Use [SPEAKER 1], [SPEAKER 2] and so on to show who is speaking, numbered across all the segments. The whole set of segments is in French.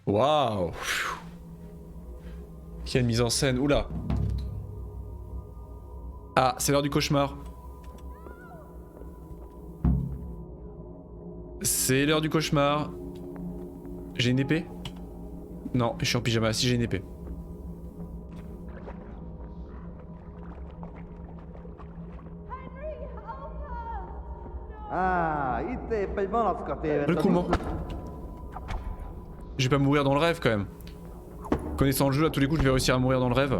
[SPEAKER 1] Waouh. Quelle mise en scène. Oula. Ah, c'est l'heure du cauchemar. C'est l'heure du cauchemar. J'ai une épée? Non, je suis en pyjama. Si, j'ai une épée. Le coulement. Je vais pas mourir dans le rêve quand même. Connaissant le jeu, à tous les coups, je vais réussir à mourir dans le rêve.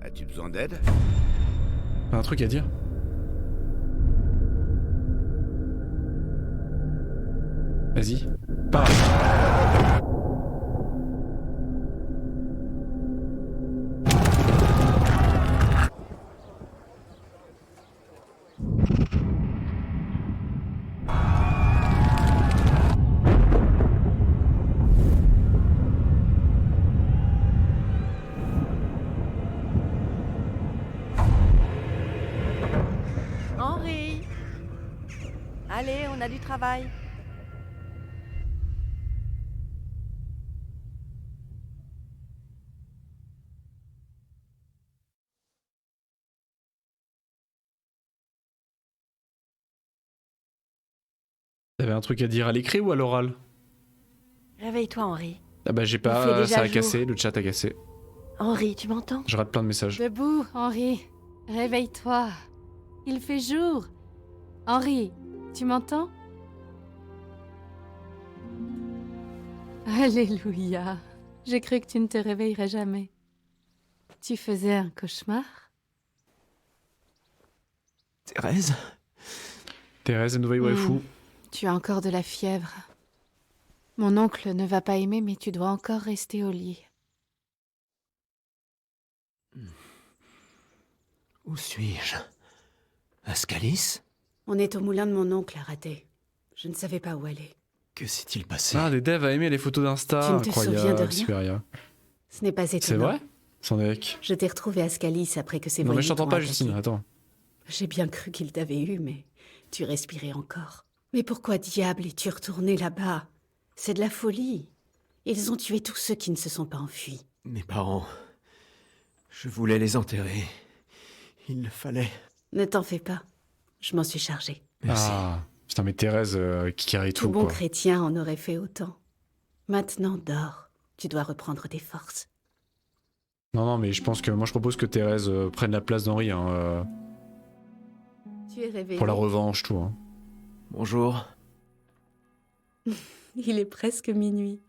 [SPEAKER 2] As-tu besoin d'aide?
[SPEAKER 1] T'as un truc à dire? Vas-y. Parle.
[SPEAKER 3] Henri! Allez, on a du travail.
[SPEAKER 1] T'avais un truc à dire à l'écrit ou à l'oral?
[SPEAKER 3] Réveille-toi, Henri.
[SPEAKER 1] Ah bah j'ai
[SPEAKER 3] Il fait
[SPEAKER 1] pas,
[SPEAKER 3] déjà
[SPEAKER 1] ça a
[SPEAKER 3] jour.
[SPEAKER 1] cassé, le chat a cassé.
[SPEAKER 3] Henri, tu m'entends?
[SPEAKER 1] Je rate plein de messages.
[SPEAKER 4] Debout, Henri. Réveille-toi. Il fait jour. Henri, tu m'entends? Alléluia. J'ai cru que tu ne te réveillerais jamais. Tu faisais un cauchemar?
[SPEAKER 5] Thérèse?
[SPEAKER 1] Thérèse, une nouvelle waifu.
[SPEAKER 4] Tu as encore de la fièvre. Mon oncle ne va pas aimer, mais tu dois encore rester au lit.
[SPEAKER 5] Où suis-je? À Scalis?
[SPEAKER 6] On est au moulin de mon oncle à rater. Je ne savais pas où aller.
[SPEAKER 5] Que s'est-il passé?
[SPEAKER 1] Ah, des devs a aimé les photos d'Insta.
[SPEAKER 6] Tu ne te souviens de
[SPEAKER 1] Incroyable,
[SPEAKER 6] rien
[SPEAKER 1] Superia.
[SPEAKER 6] Ce n'est pas étonnant.
[SPEAKER 1] C'est vrai? C'en est avec.
[SPEAKER 6] Je t'ai retrouvé à Scalis après que ces
[SPEAKER 1] Non mais
[SPEAKER 6] voyous
[SPEAKER 1] je t'entends
[SPEAKER 6] t'ont
[SPEAKER 1] pas,
[SPEAKER 6] attaqué.
[SPEAKER 1] Justine, attends.
[SPEAKER 6] J'ai bien cru qu'ils t'avaient eu, mais tu respirais encore. Mais pourquoi diable es-tu retourné là-bas? C'est de la folie. Ils ont tué tous ceux qui ne se sont pas enfuis.
[SPEAKER 5] Mes parents. Je voulais les enterrer. Il le fallait.
[SPEAKER 6] Ne t'en fais pas. Je m'en suis chargée.
[SPEAKER 5] Merci.
[SPEAKER 1] Ah, putain mais Thérèse qui carry
[SPEAKER 6] Tout
[SPEAKER 1] tout
[SPEAKER 6] bon
[SPEAKER 1] quoi.
[SPEAKER 6] chrétien en aurait fait autant. Maintenant, dors. Tu dois reprendre tes forces.
[SPEAKER 1] Non non mais je pense que moi je propose que Thérèse prenne la place d'Henri hein,
[SPEAKER 6] Tu es réveillé.
[SPEAKER 1] pour la revanche tout. Hein.
[SPEAKER 5] Bonjour.
[SPEAKER 6] Il est presque minuit.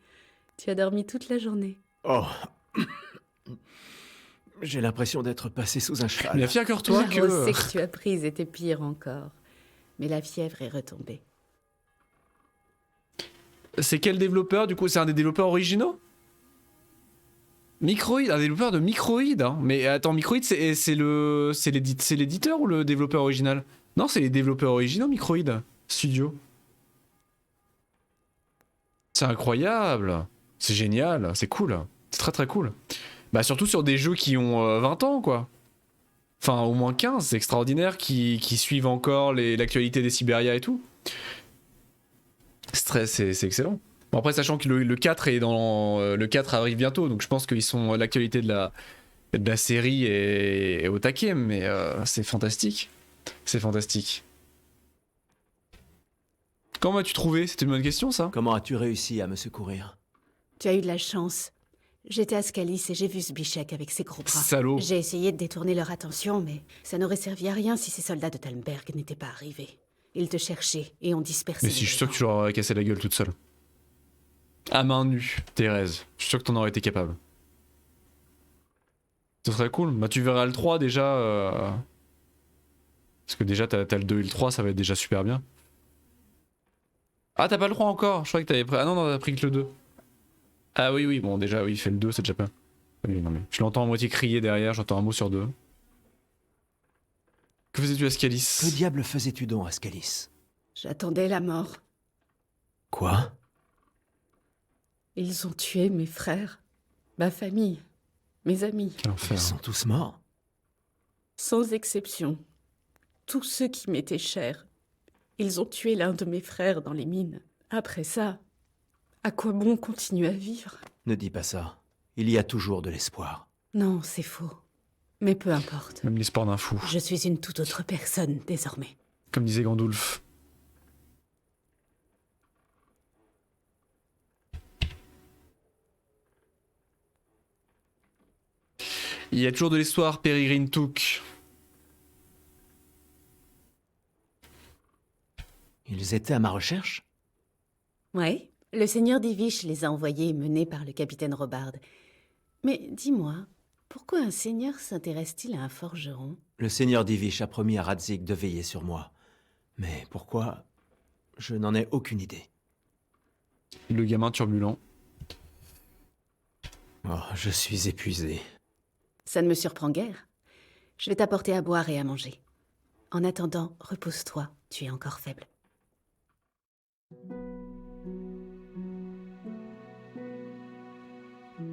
[SPEAKER 6] Tu as dormi toute la journée.
[SPEAKER 5] Oh. J'ai l'impression d'être passé sous un cheval.
[SPEAKER 1] Mais figure-toi
[SPEAKER 6] La
[SPEAKER 1] que...
[SPEAKER 6] rosée que tu as prise était pire encore. Mais la fièvre est retombée.
[SPEAKER 1] C'est quel développeur du coup? C'est un des développeurs originaux? Microïd, un développeur de Microïd hein. Mais attends, Microïd c'est l'éditeur ou le développeur original? Non, c'est les développeurs originaux Microïd Studio. C'est incroyable. C'est génial, c'est cool. C'est très très cool. Bah surtout sur des jeux qui ont 20 ans quoi. Enfin au moins 15, c'est extraordinaire qui suivent encore l'actualité des Siberia et tout. C'est excellent. Bon après sachant que le 4 est dans le 4 arrive bientôt donc je pense qu'ils sont l'actualité de la série est au taquet mais c'est fantastique. C'est fantastique. Comment as-tu trouvé? C'était une bonne question ça?
[SPEAKER 5] Comment as-tu réussi à me secourir?
[SPEAKER 6] Tu as eu de la chance. J'étais à Scalis et j'ai vu ce bichec avec ses gros bras.
[SPEAKER 1] Salaud.
[SPEAKER 6] J'ai essayé de détourner leur attention, mais ça n'aurait servi à rien si ces soldats de Talmberg n'étaient pas arrivés. Ils te cherchaient et ont dispersé.
[SPEAKER 1] Mais si, je suis sûr que tu leur aurais cassé la gueule toute seule. À main nue, Thérèse. Je suis sûr que t'en aurais été capable. Ce serait cool. Bah tu verras le 3 déjà. Parce que déjà t'as le 2 et le 3, ça va être déjà super bien. Ah t'as pas le 3 encore? Je croyais que t'avais pris... Ah non, t'as pris que le 2. Ah oui, oui, bon déjà, oui, il fait le 2, c'est déjà pas... Oui, non mais... Je l'entends à moitié crier derrière, j'entends un mot sur deux. Que faisais-tu à
[SPEAKER 5] Que
[SPEAKER 1] Scalis?
[SPEAKER 5] diable faisais-tu donc à Scalis?
[SPEAKER 6] J'attendais la mort.
[SPEAKER 5] Quoi?
[SPEAKER 6] Ils ont tué mes frères, ma famille, mes amis,
[SPEAKER 1] Quel enfer.
[SPEAKER 5] Ils sont tous morts?
[SPEAKER 6] sans exception. Tous ceux qui m'étaient chers. Ils ont tué l'un de mes frères dans les mines. Après ça, à quoi bon continuer à vivre?
[SPEAKER 5] Ne dis pas ça. Il y a toujours de l'espoir.
[SPEAKER 6] Non, c'est faux. Mais peu importe.
[SPEAKER 1] Même l'espoir d'un fou.
[SPEAKER 6] Je suis une toute autre personne désormais.
[SPEAKER 1] Comme disait Gandulf. Il y a toujours de l'histoire, Peregrine Took.
[SPEAKER 5] Ils étaient à ma recherche?
[SPEAKER 6] Ouais, le seigneur d'Ivish les a envoyés menés par le capitaine Robard. Mais dis-moi, pourquoi un seigneur s'intéresse-t-il à un forgeron?
[SPEAKER 5] Le seigneur d'Ivish a promis à Radzig de veiller sur moi. Mais pourquoi? Je n'en ai aucune idée.
[SPEAKER 1] Le gamin turbulent.
[SPEAKER 5] Oh, je suis épuisé.
[SPEAKER 6] Ça ne me surprend guère. Je vais t'apporter à boire et à manger. En attendant, repose-toi, tu es encore faible.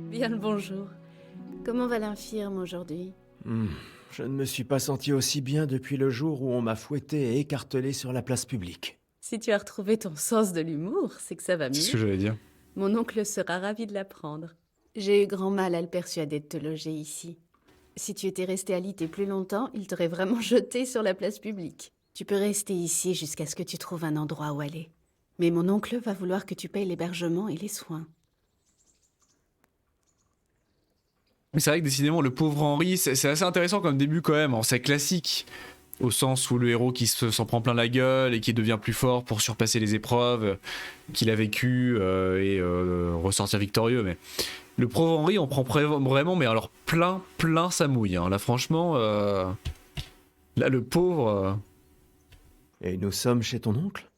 [SPEAKER 6] Bien le bonjour. Comment va l'infirme aujourd'hui?
[SPEAKER 5] Je ne me suis pas senti aussi bien depuis le jour où on m'a fouetté et écartelé sur la place publique.
[SPEAKER 6] Si tu as retrouvé ton sens de l'humour, c'est que ça va
[SPEAKER 1] C'est ce que
[SPEAKER 6] mieux.
[SPEAKER 1] j'allais dire.
[SPEAKER 6] Mon oncle sera ravi de l'apprendre. J'ai eu grand mal à le persuader de te loger ici. Si tu étais resté à Lité plus longtemps, il t'aurait vraiment jeté sur la place publique. Tu peux rester ici jusqu'à ce que tu trouves un endroit où aller. Mais mon oncle va vouloir que tu payes l'hébergement et les soins.
[SPEAKER 1] Mais c'est vrai que décidément, le pauvre Henri, c'est assez intéressant comme début quand même. C'est classique. Au sens où le héros qui s'en prend plein la gueule et qui devient plus fort pour surpasser les épreuves qu'il a vécues et ressortir victorieux. Mais le pauvre Henri, on prend vraiment, mais alors plein sa mouille. Hein. Là, franchement, là, le pauvre.
[SPEAKER 5] Et nous sommes chez ton oncle?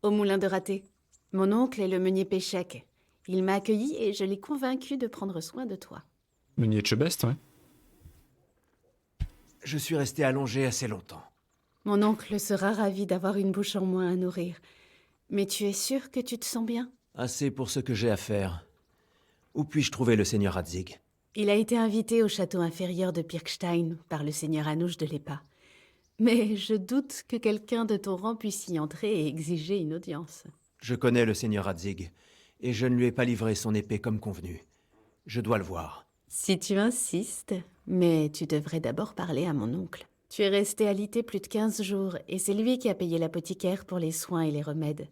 [SPEAKER 6] Au moulin de Raté. Mon oncle est le meunier Péchec. Il m'a accueilli et je l'ai convaincu de prendre soin de toi.
[SPEAKER 1] Meunier de Chebest, ouais.
[SPEAKER 5] Je suis resté allongé assez longtemps.
[SPEAKER 6] Mon oncle sera ravi d'avoir une bouche en moins à nourrir. Mais tu es sûr que tu te sens bien?
[SPEAKER 5] Assez pour ce que j'ai à faire. Où puis-je trouver le seigneur Radzig?
[SPEAKER 6] Il a été invité au château inférieur de Pirkstein par le seigneur Anouche de l'Épa. Mais je doute que quelqu'un de ton rang puisse y entrer et exiger une audience.
[SPEAKER 5] Je connais le seigneur Radzig, et je ne lui ai pas livré son épée comme convenu. Je dois le voir.
[SPEAKER 6] Si tu insistes, mais tu devrais d'abord parler à mon oncle. Tu es resté alité plus de 15 jours, et c'est lui qui a payé l'apothicaire pour les soins et les remèdes.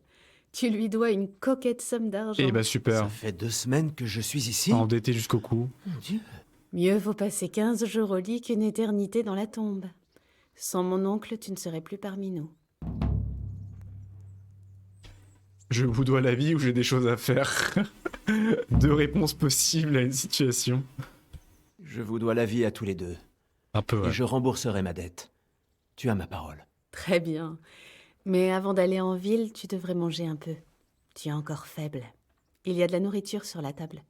[SPEAKER 6] Tu lui dois une coquette somme d'argent.
[SPEAKER 1] Et bah super.
[SPEAKER 5] Ça fait 2 semaines que je suis ici.
[SPEAKER 1] Endetté jusqu'au cou.
[SPEAKER 5] Mon Dieu.
[SPEAKER 6] Mieux vaut passer 15 jours au lit qu'une éternité dans la tombe. Sans mon oncle, tu ne serais plus parmi nous.
[SPEAKER 1] Je vous dois la vie ou j'ai des choses à faire. Deux réponses possibles à une situation.
[SPEAKER 5] Je vous dois la vie à tous les deux.
[SPEAKER 1] Un peu, ouais.
[SPEAKER 5] Et je rembourserai ma dette. Tu as ma parole.
[SPEAKER 6] Très bien. Mais avant d'aller en ville, tu devrais manger un peu. Tu es encore faible. Il y a de la nourriture sur la table.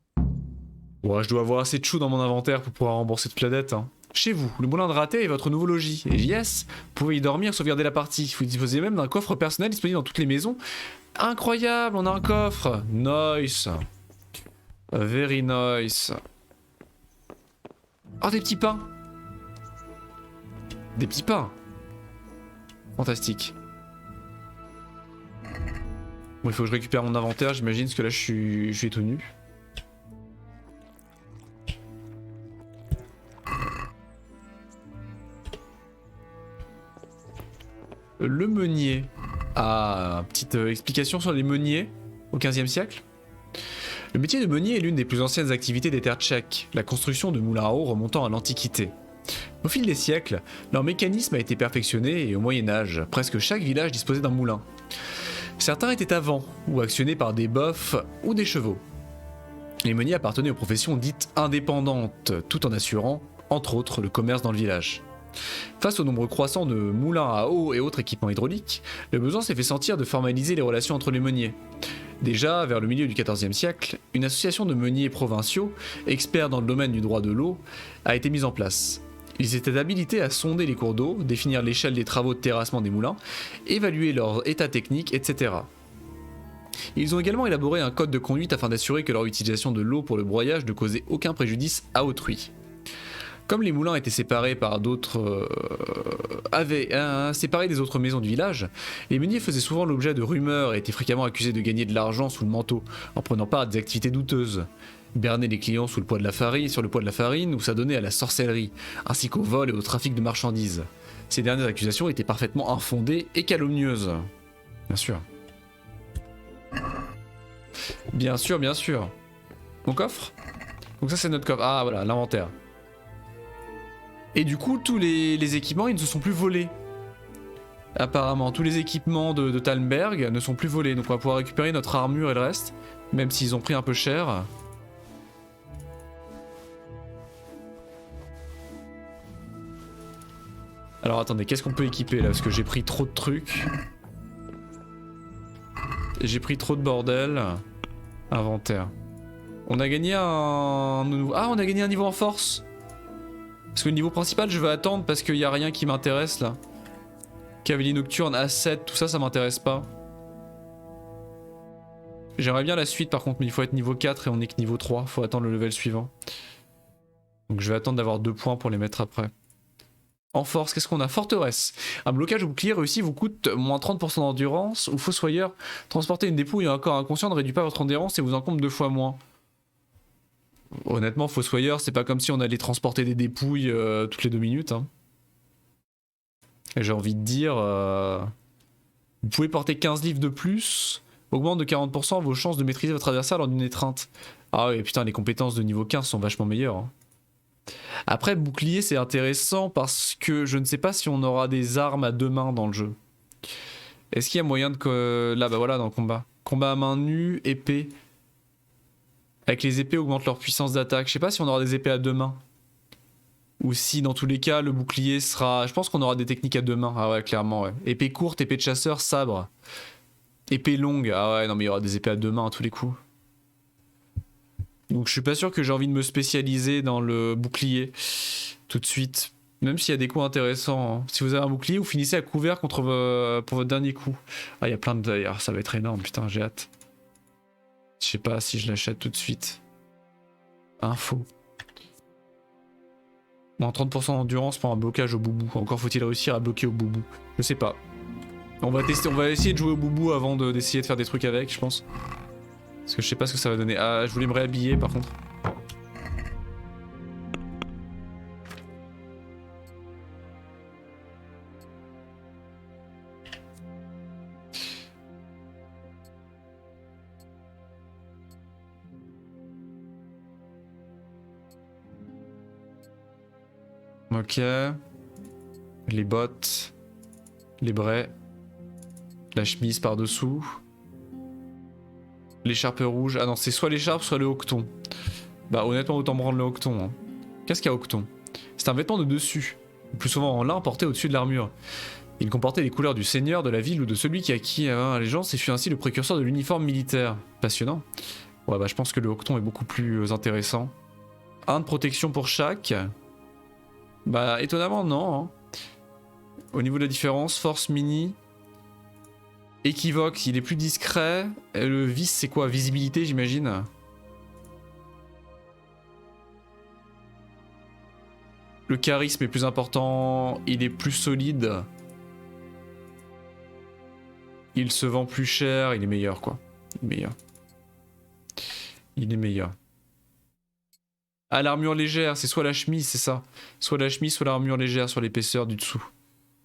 [SPEAKER 1] Ouais, je dois avoir assez de choux dans mon inventaire pour pouvoir rembourser toute la dette. Hein. Chez vous, le moulin de Raté est votre nouveau logis. Et yes, vous pouvez y dormir, sauvegarder la partie. Vous disposez même d'un coffre personnel disponible dans toutes les maisons. Incroyable, on a un coffre. Nice. Very nice. Oh, des petits pains. Des petits pains. Fantastique. Bon, il faut que je récupère mon inventaire, j'imagine, parce que là, je suis tout nu. Le meunier. Ah, petite explication sur les meuniers au XVe siècle. Le métier de meunier est l'une des plus anciennes activités des terres tchèques, la construction de moulins à eau remontant à l'Antiquité. Au fil des siècles, leur mécanisme a été perfectionné et au Moyen-Âge, presque chaque village disposait d'un moulin. Certains étaient à vent ou actionnés par des bœufs ou des chevaux. Les meuniers appartenaient aux professions dites indépendantes, tout en assurant, entre autres, le commerce dans le village. Face au nombre croissant de moulins à eau et autres équipements hydrauliques, le besoin s'est fait sentir de formaliser les relations entre les meuniers. Déjà, vers le milieu du XIVe siècle, une association de meuniers provinciaux, experts dans le domaine du droit de l'eau, a été mise en place. Ils étaient habilités à sonder les cours d'eau, définir l'échelle des travaux de terrassement des moulins, évaluer leur état technique, etc. Ils ont également élaboré un code de conduite afin d'assurer que leur utilisation de l'eau pour le broyage ne causait aucun préjudice à autrui. Comme les moulins étaient séparés par d'autres séparés des autres maisons du village, les meuniers faisaient souvent l'objet de rumeurs et étaient fréquemment accusés de gagner de l'argent sous le manteau en prenant part à des activités douteuses. Berner les clients sur le poids de la farine ou s'adonner à la sorcellerie, ainsi qu'au vol et au trafic de marchandises. Ces dernières accusations étaient parfaitement infondées et calomnieuses. Bien sûr. Bien sûr, bien sûr. Mon coffre? Donc ça c'est notre coffre. Ah voilà, l'inventaire. Et du coup, tous les équipements, ils ne se sont plus volés. Apparemment, tous les équipements de Talmberg ne sont plus volés. Donc on va pouvoir récupérer notre armure et le reste, même s'ils ont pris un peu cher. Alors attendez, qu'est-ce qu'on peut équiper là? Parce que j'ai pris trop de trucs. J'ai pris trop de bordel. Inventaire. On a gagné un... Ah, on a gagné un niveau en force. Parce que le niveau principal, je vais attendre parce qu'il n'y a rien qui m'intéresse là. Cavalier nocturne, A7, tout ça, ça m'intéresse pas. J'aimerais bien la suite par contre, mais il faut être niveau 4 et on est que niveau 3. Faut attendre le level suivant. Donc je vais attendre d'avoir 2 points pour les mettre après. En force, qu'est-ce qu'on a? Forteresse. Un blocage au bouclier réussi vous coûte moins 30% d'endurance. Ou fossoyeur, transporter une dépouille et un corps inconscient ne réduit pas votre endurance et vous encombre 2 fois moins. Honnêtement, fossoyeur, c'est pas comme si on allait transporter des dépouilles toutes les 2 minutes. Hein. Et j'ai envie de dire... Vous pouvez porter 15 livres de plus. Augmente de 40% vos chances de maîtriser votre adversaire lors d'une étreinte. Ah ouais, putain, les compétences de niveau 15 sont vachement meilleures. Hein. Après, bouclier, c'est intéressant parce que je ne sais pas si on aura des armes à 2 mains dans le jeu. Est-ce qu'il y a moyen de... Là, bah voilà, dans le combat. Combat à main nue, épée. Avec les épées, augmente leur puissance d'attaque. Je sais pas si on aura des épées à 2 mains. Ou si, dans tous les cas, le bouclier sera... Je pense qu'on aura des techniques à 2 mains. Ah ouais, clairement, ouais. Épée courte, épée de chasseur, sabre. Épée longue. Ah ouais, non mais il y aura des épées à 2 mains à tous les coups. Donc je suis pas sûr que j'ai envie de me spécialiser dans le bouclier tout de suite. Même s'il y a des coups intéressants. Hein. Si vous avez un bouclier, vous finissez à couvert contre pour votre dernier coup. Ah, il y a plein de... Ah, ça va être énorme, putain, j'ai hâte. Je sais pas si je l'achète tout de suite. Info. Moins 30% d'endurance pour un blocage au boubou. Encore faut-il réussir à bloquer au boubou. Je sais pas. On va tester, on va essayer de jouer au boubou avant d'essayer de faire des trucs avec, je pense. Parce que je sais pas ce que ça va donner. Ah, je voulais me réhabiller par contre. Ok. Les bottes. Les braies. La chemise par dessous. L'écharpe rouge. Ah non, c'est soit l'écharpe, soit le hoqueton. Bah honnêtement, autant prendre le hoqueton. Hein. Qu'est-ce qu'il y a hoqueton? C'est un vêtement de dessus. Le plus souvent en lin porté au-dessus de l'armure. Il comportait les couleurs du seigneur de la ville ou de celui qui acquit allégeance et fut ainsi le précurseur de l'uniforme militaire. Passionnant. Ouais bah je pense que le hoqueton est beaucoup plus intéressant. Un de protection pour chaque. Bah étonnamment non. Hein. Au niveau de la différence, force mini. Équivoque, il est plus discret. Et le vice c'est quoi? Visibilité j'imagine. Le charisme est plus important, il est plus solide. Il se vend plus cher, il est meilleur quoi. Il est meilleur. Il est meilleur. Ah, l'armure légère, c'est soit la chemise, c'est ça. Soit la chemise, soit l'armure légère sur l'épaisseur du dessous.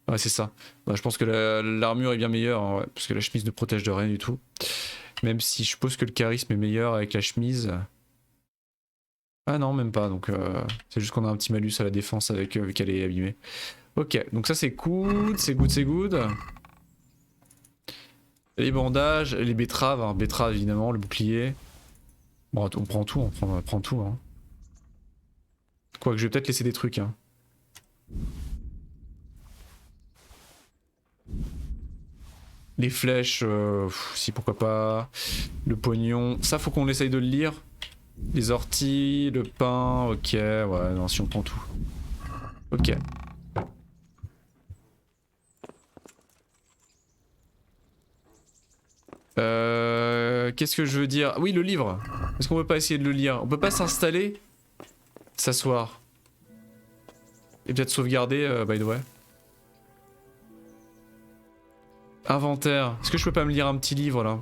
[SPEAKER 1] Ouais, c'est ça. Bah, je pense que l'armure est bien meilleure, hein, ouais, parce que la chemise ne protège de rien du tout. Même si je suppose que le charisme est meilleur avec la chemise. Ah non, même pas, donc c'est juste qu'on a un petit malus à la défense avec vu qu'elle est abîmée. Ok, donc ça c'est good, c'est good, c'est good. Les bandages, les betteraves, hein, betteraves évidemment, le bouclier. Bon, on prend tout, on prend tout. Hein. Quoique je vais peut-être laisser des trucs. Hein. Les flèches, si pourquoi pas. Le pognon, ça faut qu'on essaye de le lire. Les orties, le pain, ok, ouais, non, si on prend tout. Ok. Qu'est-ce que je veux dire? Oui, le livre. Est-ce qu'on peut pas essayer de le lire? On peut pas s'installer? S'asseoir. Et peut-être sauvegarder, by the way. Inventaire. Est-ce que je peux pas me lire un petit livre là?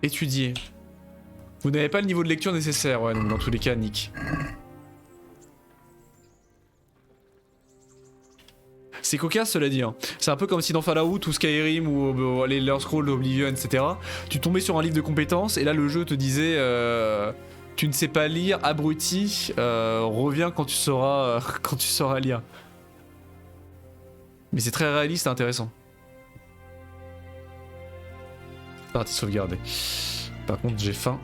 [SPEAKER 1] Étudier. Vous n'avez pas le niveau de lecture nécessaire, ouais, donc dans tous les cas, nick. C'est cocasse cela dit, hein. C'est un peu comme si dans Fallout ou Skyrim ou les Elder Scrolls d'Oblivion, etc. Tu tombais sur un livre de compétences et là le jeu te disait tu ne sais pas lire, abruti, reviens quand tu sauras lire. Mais c'est très réaliste et intéressant. Partie sauvegardée. Par contre j'ai faim.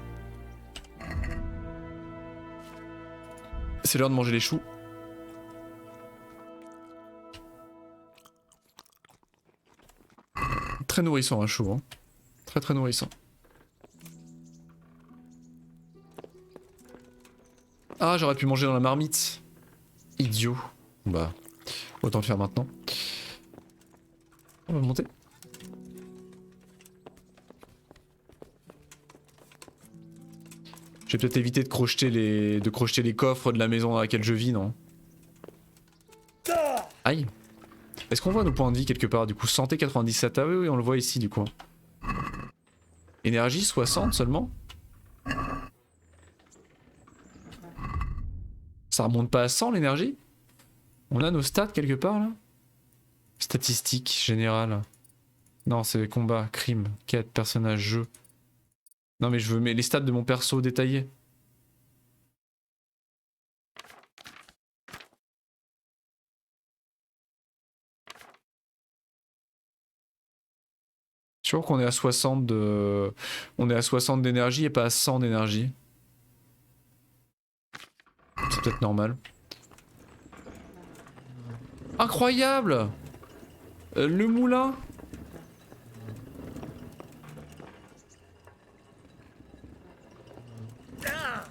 [SPEAKER 1] C'est l'heure de manger les choux. Très nourrissant un chou, hein. Très nourrissant. Ah, j'aurais pu manger dans la marmite. Idiot. Bah, autant le faire maintenant. On va monter. Je vais peut-être éviter de crocheter les coffres de la maison dans laquelle je vis, non? Aïe. Est-ce qu'on voit nos points de vie quelque part? Du coup, santé 97. Ah oui, oui, on le voit ici du coup. Énergie 60 seulement. Ça remonte pas à 100 l'énergie? On a nos stats quelque part là? Statistiques générales. Non, c'est combat, crime, quête, personnage, jeu. Non mais je veux les stats de mon perso détaillés. Je suis sûr qu'on est à 60 de... On est à 60 d'énergie et pas à 100 d'énergie. C'est peut-être normal. Incroyable! Le moulin!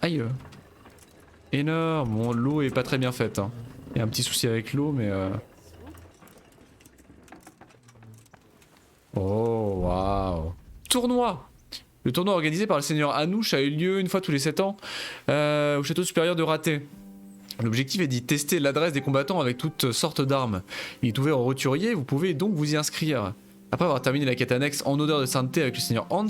[SPEAKER 1] Aïe! Énorme! Bon, l'eau est pas très bien faite. Hein. Il y a un petit souci avec l'eau, mais... Oh, waouh! Tournoi! Le tournoi organisé par le seigneur Anouche a eu lieu une fois tous les 7 ans au château supérieur de Raté. L'objectif est d'y tester l'adresse des combattants avec toutes sortes d'armes. Il est ouvert aux roturiers, vous pouvez donc vous y inscrire. Après avoir terminé la quête annexe en odeur de sainteté avec le seigneur Hans,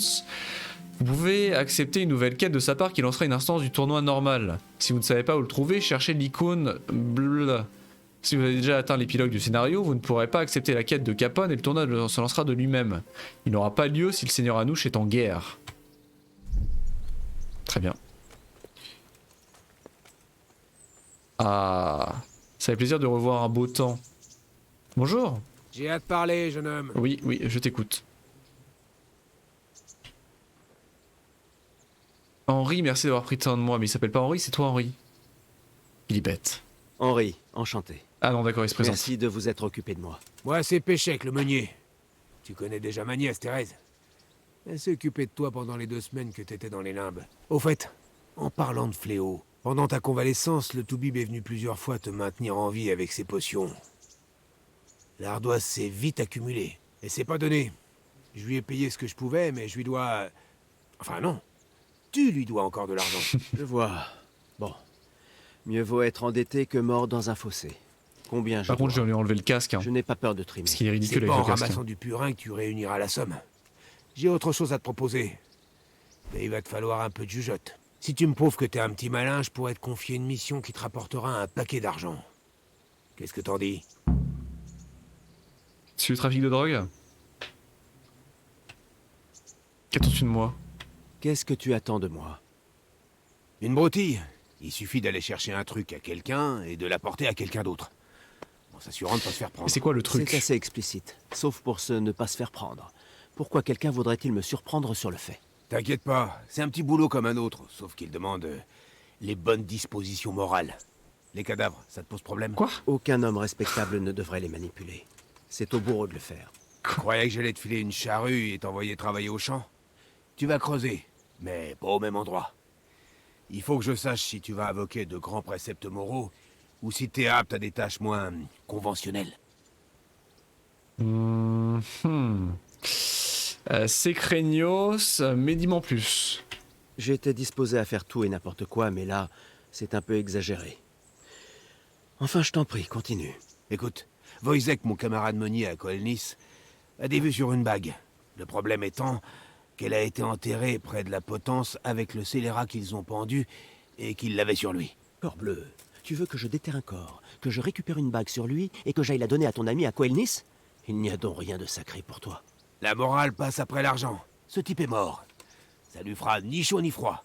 [SPEAKER 1] vous pouvez accepter une nouvelle quête de sa part qui lancera une instance du tournoi normal. Si vous ne savez pas où le trouver, cherchez l'icône bleue. Si vous avez déjà atteint l'épilogue du scénario, vous ne pourrez pas accepter la quête de Capone et le tournoi se lancera de lui-même. Il n'aura pas lieu si le seigneur Anouche est en guerre. Très bien. Ah, ça fait plaisir de revoir un beau temps. Bonjour.
[SPEAKER 7] J'ai hâte de parler, jeune homme.
[SPEAKER 1] Oui, oui, je t'écoute. Henri, merci d'avoir pris soin de moi, mais il s'appelle pas Henri, c'est toi Henri. Il est bête.
[SPEAKER 5] Henri, enchanté.
[SPEAKER 1] Ah non, d'accord, il se présente.
[SPEAKER 5] Merci de vous être occupé de moi.
[SPEAKER 7] Moi, c'est Péchec, le meunier. Tu connais déjà ma nièce, Thérèse. Elle s'est occupée de toi pendant les 2 semaines que t'étais dans les limbes. Au fait, en parlant de fléau, pendant ta convalescence, le Toubib est venu plusieurs fois te maintenir en vie avec ses potions. L'ardoise s'est vite accumulée, et c'est pas donné. Je lui ai payé ce que je pouvais, mais je lui dois... Enfin non, tu lui dois encore de l'argent.
[SPEAKER 5] Je vois. Bon. Mieux vaut être endetté que mort dans un fossé. Combien je
[SPEAKER 1] Par contre, je
[SPEAKER 5] dois?
[SPEAKER 1] vais lui enlever le casque. Hein,
[SPEAKER 5] Je n'ai pas peur de trimer.
[SPEAKER 1] parce qu'il est
[SPEAKER 7] C'est
[SPEAKER 1] ridicule
[SPEAKER 7] pas
[SPEAKER 1] avec
[SPEAKER 7] en
[SPEAKER 1] le casque.
[SPEAKER 7] ramassant
[SPEAKER 1] Hein.
[SPEAKER 7] du purin que tu réuniras la somme. J'ai autre chose à te proposer. Mais il va te falloir un peu de jugeote. Si tu me prouves que t'es un petit malin, je pourrais te confier une mission qui te rapportera un paquet d'argent. Qu'est-ce que t'en dis?
[SPEAKER 1] C'est le trafic de drogue? Qu'attends-tu de moi?
[SPEAKER 5] Qu'est-ce que tu attends de moi?
[SPEAKER 7] Une broutille. Il suffit d'aller chercher un truc à quelqu'un et de l'apporter à quelqu'un d'autre. En s'assurant de pas se faire
[SPEAKER 1] Et
[SPEAKER 7] prendre.
[SPEAKER 1] c'est quoi le truc?
[SPEAKER 5] C'est assez explicite, sauf pour ne pas se faire prendre. Pourquoi quelqu'un voudrait-il me surprendre sur le fait?
[SPEAKER 7] T'inquiète pas, c'est un petit boulot comme un autre, sauf qu'il demande les bonnes dispositions morales. Les cadavres, ça te pose problème?
[SPEAKER 1] Quoi?
[SPEAKER 5] Aucun homme respectable ne devrait les manipuler. C'est au bourreau de le faire.
[SPEAKER 7] Tu croyais que j'allais te filer une charrue et t'envoyer travailler au champ? Tu vas creuser, mais pas au même endroit. Il faut que je sache si tu vas invoquer de grands préceptes moraux, ou si t'es apte à des tâches moins conventionnelles.
[SPEAKER 1] Secreños, Médiment plus.
[SPEAKER 5] J'étais disposé à faire tout et n'importe quoi, mais là, c'est un peu exagéré. Enfin, je t'en prie, continue.
[SPEAKER 7] Écoute, Wojciech, mon camarade meunier à Kolnis, a des vues sur une bague. Le problème étant qu'elle a été enterrée près de la potence avec le scélérat qu'ils ont pendu et qu'il l'avait sur lui.
[SPEAKER 5] Corbleu, tu veux que je déterre un corps, que je récupère une bague sur lui et que j'aille la donner à ton ami à Coelnis? Il n'y a donc rien de sacré pour toi.
[SPEAKER 7] La morale passe après l'argent. Ce type est mort. Ça lui fera ni chaud ni froid.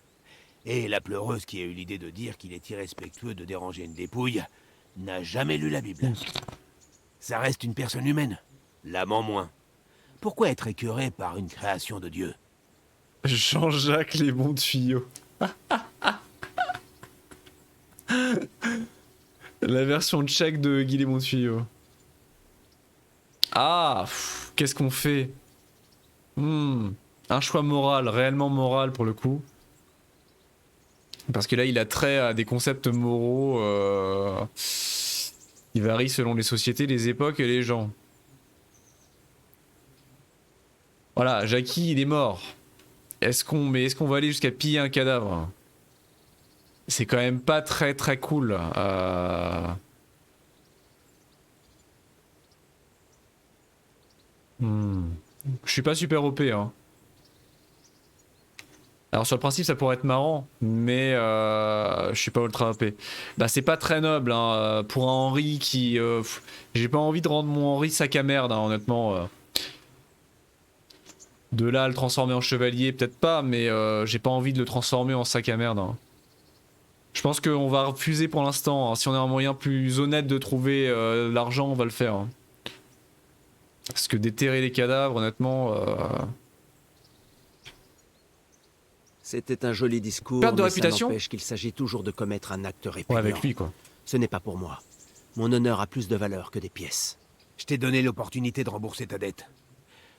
[SPEAKER 7] Et la pleureuse qui a eu l'idée de dire qu'il est irrespectueux de déranger une dépouille n'a jamais lu la Bible. Ça reste une personne humaine. L'âme en moins. Pourquoi être écœuré par une création de Dieu?
[SPEAKER 1] Jean-Jacques les bons tuyaux. La version tchèque de Guy les bons tuyaux. Ah, qu'est-ce qu'on fait? Un choix moral, réellement moral pour le coup. Parce que là, il a trait à des concepts moraux qui varient selon les sociétés, les époques et les gens. Voilà, Jackie, il est mort. Est-ce qu'on va aller jusqu'à piller un cadavre? C'est quand même pas très très cool. Je suis pas super OP, hein. Alors sur le principe ça pourrait être marrant, mais je suis pas ultra OP. Bah c'est pas très noble hein, pour un Henri qui... j'ai pas envie de rendre mon Henri sac à merde hein, honnêtement. De là à le transformer en chevalier, peut-être pas, mais j'ai pas envie de le transformer en sac à merde. Hein. Je pense qu'on va refuser pour l'instant. Hein. Si on a un moyen plus honnête de trouver l'argent, on va le faire. Hein. Parce que déterrer les cadavres, honnêtement...
[SPEAKER 5] C'était un joli discours,
[SPEAKER 1] Perte de
[SPEAKER 5] mais
[SPEAKER 1] réputation.
[SPEAKER 5] ça n'empêche qu'il s'agit toujours de commettre un acte répugnant.
[SPEAKER 1] Ouais, avec lui quoi.
[SPEAKER 5] Ce n'est pas pour moi. Mon honneur a plus de valeur que des pièces.
[SPEAKER 7] Je t'ai donné l'opportunité de rembourser ta dette.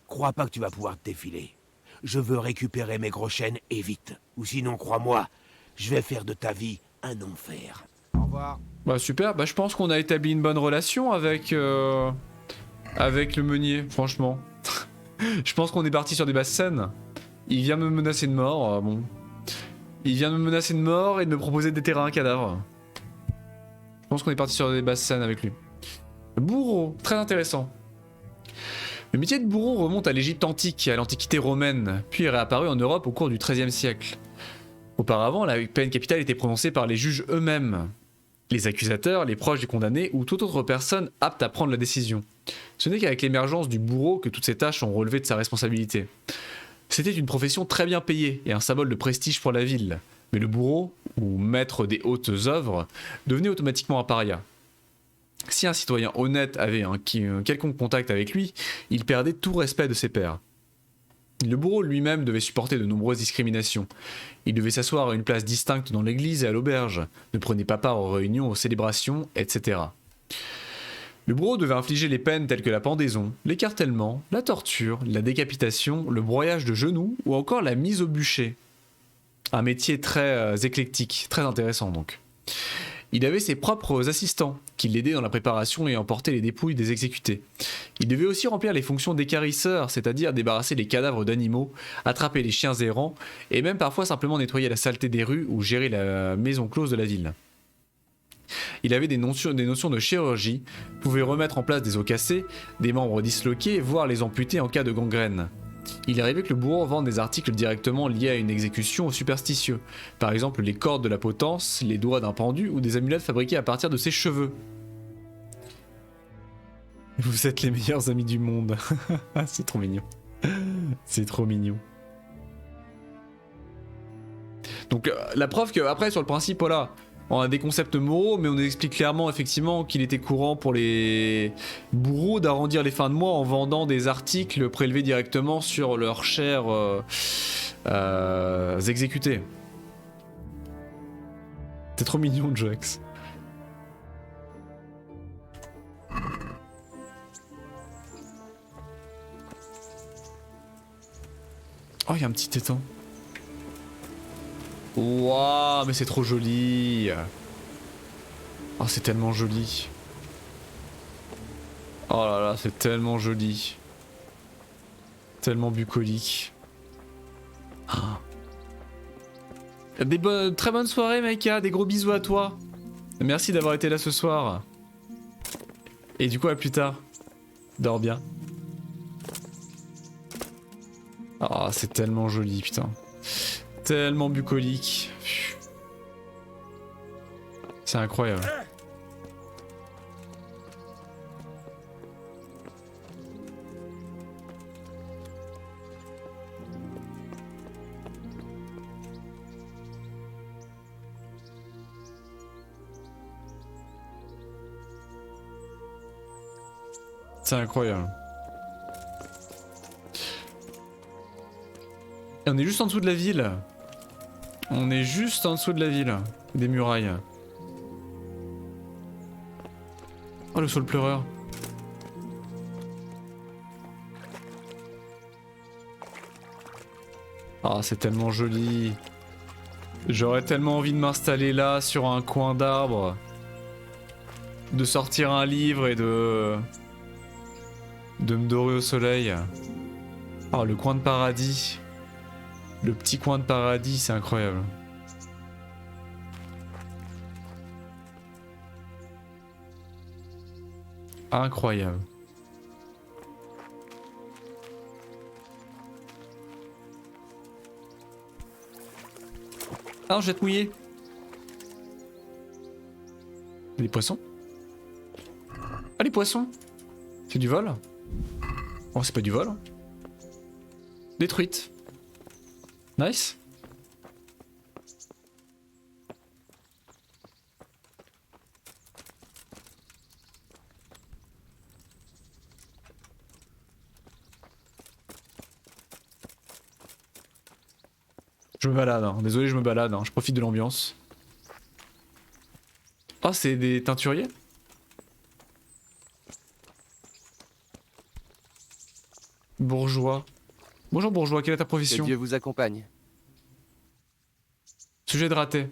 [SPEAKER 7] Crois pas que tu vas pouvoir te défiler. Je veux récupérer mes gros chênes et vite. Ou sinon, crois-moi, je vais faire de ta vie un enfer. Au revoir.
[SPEAKER 1] Bah super, bah je pense qu'on a établi une bonne relation avec avec le meunier, franchement. Je pense qu'on est parti sur des basses scènes. Il vient me menacer de mort, bon. Il vient de me menacer de mort et de me proposer de déterrer un cadavre. Je pense qu'on est parti sur des basses scènes avec lui. Bourreau, très intéressant. Le métier de bourreau remonte à l'Égypte antique et à l'Antiquité romaine, puis est réapparu en Europe au cours du XIIIe siècle. Auparavant, la peine capitale était prononcée par les juges eux-mêmes, les accusateurs, les proches des condamnés ou toute autre personne apte à prendre la décision. Ce n'est qu'avec l'émergence du bourreau que toutes ces tâches ont relevé de sa responsabilité. C'était une profession très bien payée et un symbole de prestige pour la ville, mais le bourreau, ou maître des hautes œuvres, devenait automatiquement un paria. Si un citoyen honnête avait un quelconque contact avec lui, il perdait tout respect de ses pairs. Le bourreau lui-même devait supporter de nombreuses discriminations. Il devait s'asseoir à une place distincte dans l'église et à l'auberge, ne prenait pas part aux réunions, aux célébrations, etc. Le bourreau devait infliger les peines telles que la pendaison, l'écartèlement, la torture, la décapitation, le broyage de genoux ou encore la mise au bûcher. Un métier très éclectique, très intéressant donc. Il avait ses propres assistants, qui l'aidaient dans la préparation et emportaient les dépouilles des exécutés. Il devait aussi remplir les fonctions d'équarrisseur, c'est-à-dire débarrasser les cadavres d'animaux, attraper les chiens errants, et même parfois simplement nettoyer la saleté des rues ou gérer la maison close de la ville. Il avait des notions de chirurgie, pouvait remettre en place des os cassés, des membres disloqués, voire les amputer en cas de gangrène. Il arrivait que le bourreau vende des articles directement liés à une exécution superstitieux, par exemple les cordes de la potence, les doigts d'un pendu ou des amulettes fabriquées à partir de ses cheveux. Vous êtes les meilleurs amis du monde. C'est trop mignon. C'est trop mignon. Donc la preuve que après sur le principe voilà, on a des concepts moraux, mais on explique clairement effectivement qu'il était courant pour les bourreaux d'arrondir les fins de mois en vendant des articles prélevés directement sur leurs chers exécutés. C'est trop mignon, Jax. Oh, il y a un petit étang. Waouh, mais c'est trop joli. Oh, c'est tellement joli. Oh là là, c'est tellement joli. Tellement bucolique. Ah. Très bonne soirée, Maïka. Des gros bisous à toi. Merci d'avoir été là ce soir. Et du coup, à plus tard. Dors bien. Ah, c'est tellement joli, putain. Tellement bucolique. C'est incroyable. C'est incroyable. Et on est juste en dessous de la ville. On est juste en dessous de la ville. Des murailles. Oh, le sol pleureur. Ah, c'est tellement joli. J'aurais tellement envie de m'installer là, sur un coin d'arbre. De sortir un livre et de me dorer au soleil. Oh, le coin de paradis. Le petit coin de paradis, c'est incroyable. Incroyable. Ah, je vais te mouiller. Des poissons? Ah, les poissons! C'est du vol? Oh, c'est pas du vol. Détruite. Nice. Je me balade, hein. Désolé, je me balade, hein. Je profite de l'ambiance. Oh, c'est des teinturiers? Bourgeois. Bonjour bourgeois, quelle est ta
[SPEAKER 8] Que
[SPEAKER 1] profession?
[SPEAKER 8] Dieu vous accompagne.
[SPEAKER 1] Sujet de raté.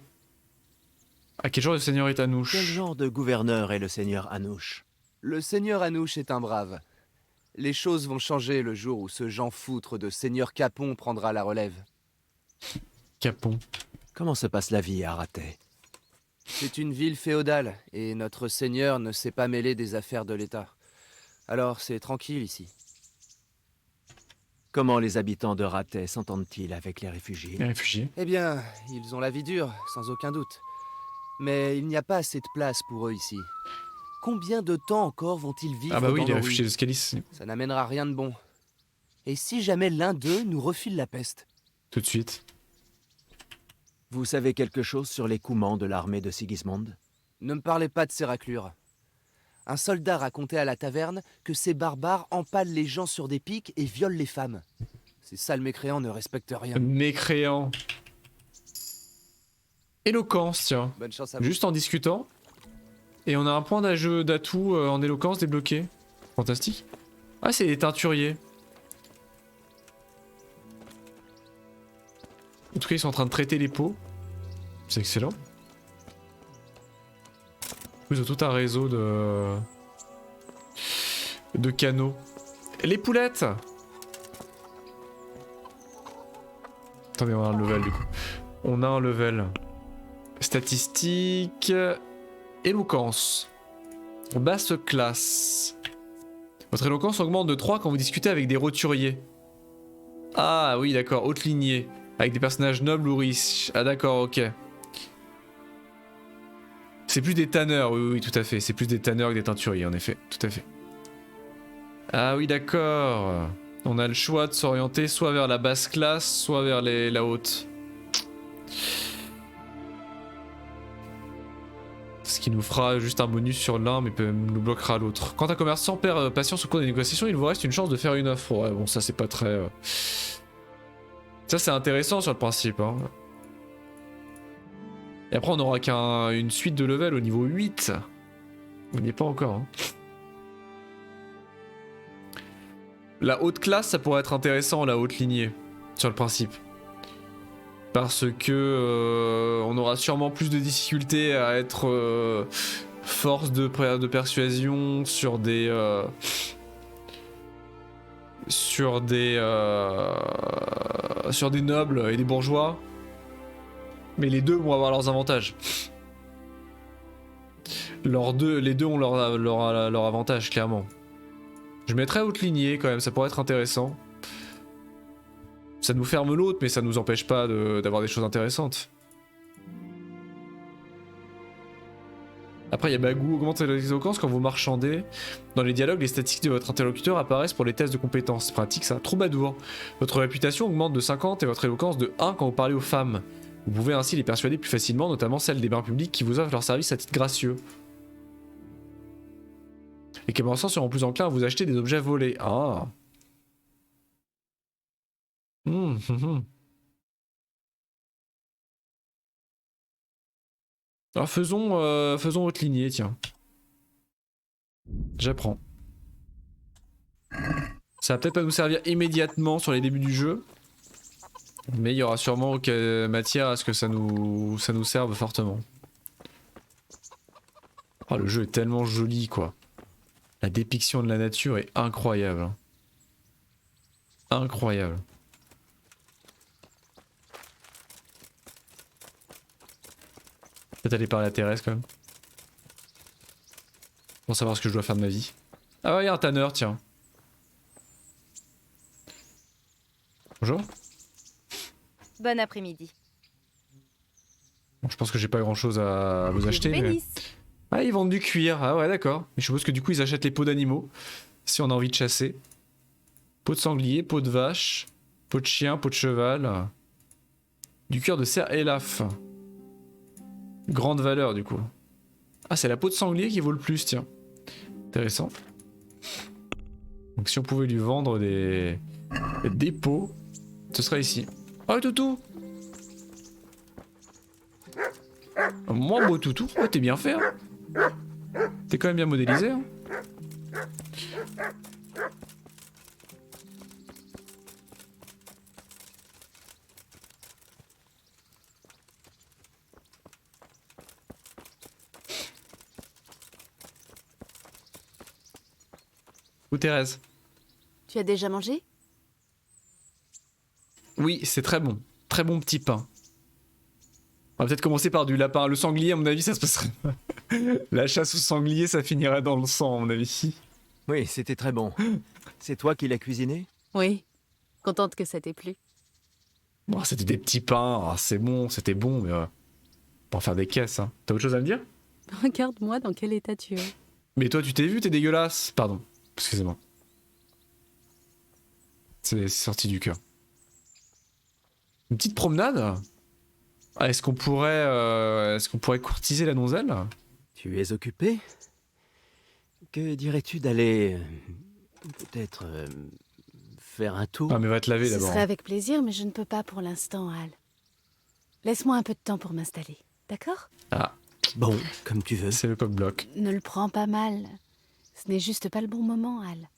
[SPEAKER 1] À quel genre de seigneur est Anouche?
[SPEAKER 5] Quel genre de gouverneur est le seigneur Anouche?
[SPEAKER 8] Le seigneur Anouche est un brave. Les choses vont changer le jour où ce Jean Foutre de seigneur Capon prendra la relève.
[SPEAKER 1] Capon.
[SPEAKER 5] Comment se passe la vie à Ratet?
[SPEAKER 8] C'est une ville féodale, et notre seigneur ne s'est pas mêlé des affaires de l'État. Alors c'est tranquille ici.
[SPEAKER 5] Comment les habitants de Ratet s'entendent-ils avec les réfugiés?
[SPEAKER 1] Les réfugiés.
[SPEAKER 8] Eh bien, ils ont la vie dure, sans aucun doute. Mais il n'y a pas assez de place pour eux ici. Combien de temps encore vont-ils vivre
[SPEAKER 1] Ah bah oui,
[SPEAKER 8] dans
[SPEAKER 1] les
[SPEAKER 8] nos
[SPEAKER 1] réfugiés
[SPEAKER 8] rues?
[SPEAKER 1] de Scalis.
[SPEAKER 8] Ça n'amènera rien de bon. Et si jamais l'un d'eux nous refile la peste?
[SPEAKER 1] Tout de suite.
[SPEAKER 5] Vous savez quelque chose sur l'écoulement de l'armée de Sigismund?
[SPEAKER 8] Ne me parlez pas de ces raclures. Un soldat racontait à la taverne que ces barbares empalent les gens sur des pics et violent les femmes. Ces sales mécréants ne respectent rien.
[SPEAKER 1] Mécréant. Éloquence, tiens.
[SPEAKER 8] Bonne chance à vous.
[SPEAKER 1] Juste en discutant. Et on a un point d'atout en éloquence débloqué. Fantastique. Ah, c'est les teinturiers. En tout cas, ils sont en train de traiter les pots. C'est excellent. Ils ont tout un réseau de canaux. Les poulettes! Attendez, on a un level du coup. On a un level. Statistiques. Éloquence. Basse classe. Votre éloquence augmente de 3 quand vous discutez avec des roturiers. Ah oui, d'accord, haute lignée. Avec des personnages nobles ou riches. Ah d'accord, ok. C'est plus des tanneurs, oui, oui, tout à fait. C'est plus des tanneurs que des teinturiers, en effet. Tout à fait. Ah oui, d'accord. On a le choix de s'orienter soit vers la basse classe, soit vers la haute. Ce qui nous fera juste un bonus sur l'un, mais nous bloquera l'autre. Quand un commerçant perd patience au cours des négociations, il vous reste une chance de faire une offre. Ouais, bon, ça c'est pas très... Ça c'est intéressant sur le principe. Hein. Et après on aura qu'une suite de level au niveau 8. On n'y est pas encore. Hein. La haute classe, ça pourrait être intéressant, la haute lignée, sur le principe. Parce que on aura sûrement plus de difficultés à être force de persuasion sur des nobles et des bourgeois. Mais les deux vont avoir leurs avantages. Les deux ont leur avantage, clairement. Je mettrais haute lignée quand même, ça pourrait être intéressant. Ça nous ferme l'autre, mais ça nous empêche pas d'avoir des choses intéressantes. Après, il y a Bagou, augmente l'éloquence quand vous marchandez. Dans les dialogues, les statistiques de votre interlocuteur apparaissent pour les tests de compétences. Pratique ça. Troubadour. Votre réputation augmente de 50 et votre éloquence de 1 quand vous parlez aux femmes. Vous pouvez ainsi les persuader plus facilement, notamment celles des bains publics qui vous offrent leur service à titre gracieux. Les commerçants seront plus enclins à vous acheter des objets volés. Ah. Alors faisons votre lignée, tiens. J'apprends. Ça va peut-être pas nous servir immédiatement sur les débuts du jeu, mais il y aura sûrement matière à ce que ça nous serve fortement. Oh, le jeu est tellement joli, quoi. La dépiction de la nature est incroyable. Hein. Incroyable. Peut-être aller parler à Thérèse quand même. Pour savoir ce que je dois faire de ma vie. Ah ouais, il y a un tanneur, tiens. Bonjour.
[SPEAKER 3] Bon après-midi.
[SPEAKER 1] Bon, je pense que j'ai pas grand chose à vous acheter. Mais... Ah, ils vendent du cuir. Ah ouais, d'accord. Mais je suppose que du coup, ils achètent les peaux d'animaux. Si on a envie de chasser. Peau de sanglier, peau de vache, peau de chien, peau de cheval. Du cuir de cerf élaf. Grande valeur du coup. Ah, c'est la peau de sanglier qui vaut le plus, tiens. Intéressant. Donc si on pouvait lui vendre des peaux, ce serait ici. Oh, le toutou! Moi, beau toutou, oh, t'es bien fait, hein. T'es quand même bien modélisé, hein. Ou Thérèse?
[SPEAKER 6] Tu as déjà mangé?
[SPEAKER 1] Oui, c'est très bon. Très bon petit pain. On va peut-être commencer par du lapin. Le sanglier, à mon avis, ça se passerait. La chasse au sanglier, ça finirait dans le sang, à mon avis.
[SPEAKER 5] Oui, c'était très bon. C'est toi qui l'as cuisiné?
[SPEAKER 6] Oui. Contente que ça t'ait plu.
[SPEAKER 1] Bon, c'était des petits pains. Ah, c'est bon, c'était bon, mais... pour en faire des caisses, hein. T'as autre chose à me dire?
[SPEAKER 6] Regarde-moi dans quel état tu es.
[SPEAKER 1] Mais toi, tu t'es vu, t'es dégueulasse. Pardon, excusez-moi. C'est sorti du cœur. Une petite promenade? Ah, est-ce qu'on pourrait courtiser la donzelle?
[SPEAKER 5] Tu es occupé? Que dirais-tu d'aller... peut-être... faire un tour?
[SPEAKER 1] Ah, mais va te laver
[SPEAKER 6] Ce
[SPEAKER 1] d'abord.
[SPEAKER 6] serait avec plaisir, mais je ne peux pas pour l'instant, Hal. Laisse-moi un peu de temps pour m'installer, d'accord?
[SPEAKER 1] Ah,
[SPEAKER 5] Bon, comme tu veux.
[SPEAKER 1] c'est le coq-bloc.
[SPEAKER 6] Ne le prends pas mal. Ce n'est juste pas le bon moment, Hal.